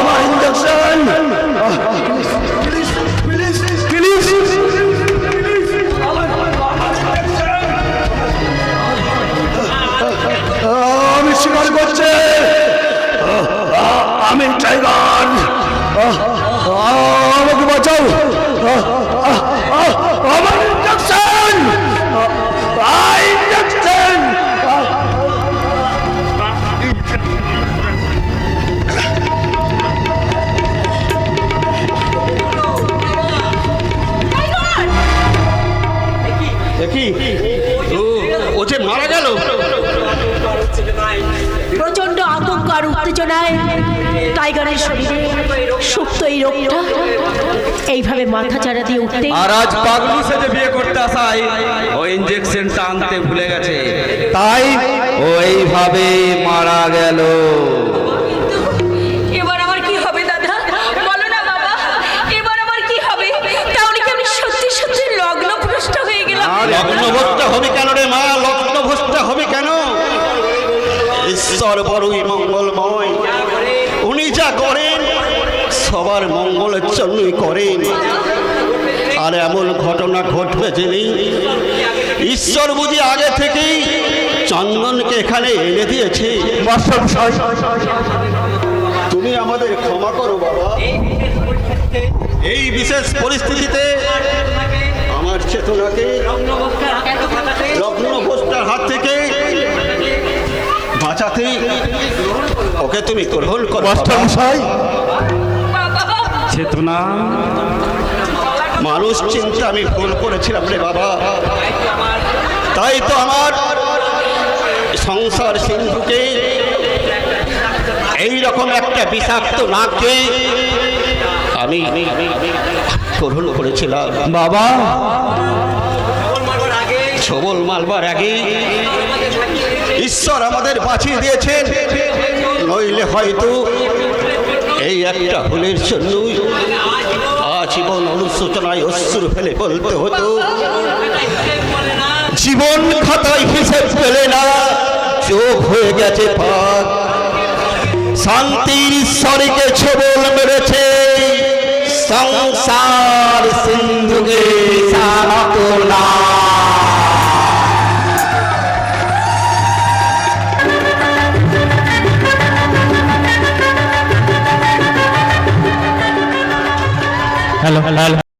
আমার ইঞ্জেকশন প্লিজ আমি স্বীকার করছি আমি টাইগার আমাকে বাঁচাও আমার ইঞ্জেকশন ইঞ্জেকশন ও যে মারা গেল। প্রচন্ড আতঙ্ক আর উত্তেজনায় টাইগারের শরীরে সুপ্ত এই রোগটা এইভাবে মাথা চাড়া দিয়ে উঠতে আর আজ পাগলু সেজে বিয়ে করতে আসায় ও ইঞ্জেকশনটা আনতে ভুলে গেছে, তাই ও এইভাবে মারা গেল। এবার আমার কি হবে দাদা, বলো না বাবা, এবার আমার কি হবে? তাহলে কি আমি সত্যি সত্যি লগ্নভ্রষ্ট হয়ে গেলাম? লগ্নভ্রষ্ট হবে কেন রে মা? লগ্নভ্রষ্ট হবে কেন? ঈশ্বর বড়ই মঙ্গলময়, উনি যা করেন সবার মঙ্গলের জন্যই করেন। আর এমন ঘটনা ঘটবে জেনে ঈশ্বর বুঝি আগে থেকেই চন্দনকে এখানে এনে দিয়েছে। তুমি আমাদের ক্ষমা করো বাবা। এই বিশেষ পরিস্থিতিতে আমার চেতনাকে লগ্নভ্রষ্টার হাত থেকে বাঁচাতে ওকে তুমি গ্রহণ করো চেতনা, মানুষ চিন্তা আমি ভুল করেছিলাম রে বাবা, তাই তো আমার সংসার সিন্ধুকে এইরকম একটা বিষাক্ত নাককে আমি গ্রহণ করেছিলাম বাবা ছবল মালবার আগে ঈশ্বর আমাদের বাঁচিয়ে দিয়েছেন, নইলে হয়তো এই একটা ভুলের জন্যই আজীবন অনুশোচনায় অশ্রু ফেলে বলতে হতো, জীবন খাতায় হিসেব পেলে না, চোখ হয়ে গেছে পাক। শান্তির ঈশ্বরকে ছবল মেরেছে, সংসার সিন্ধুকে সান্ত্বনা। Hello hello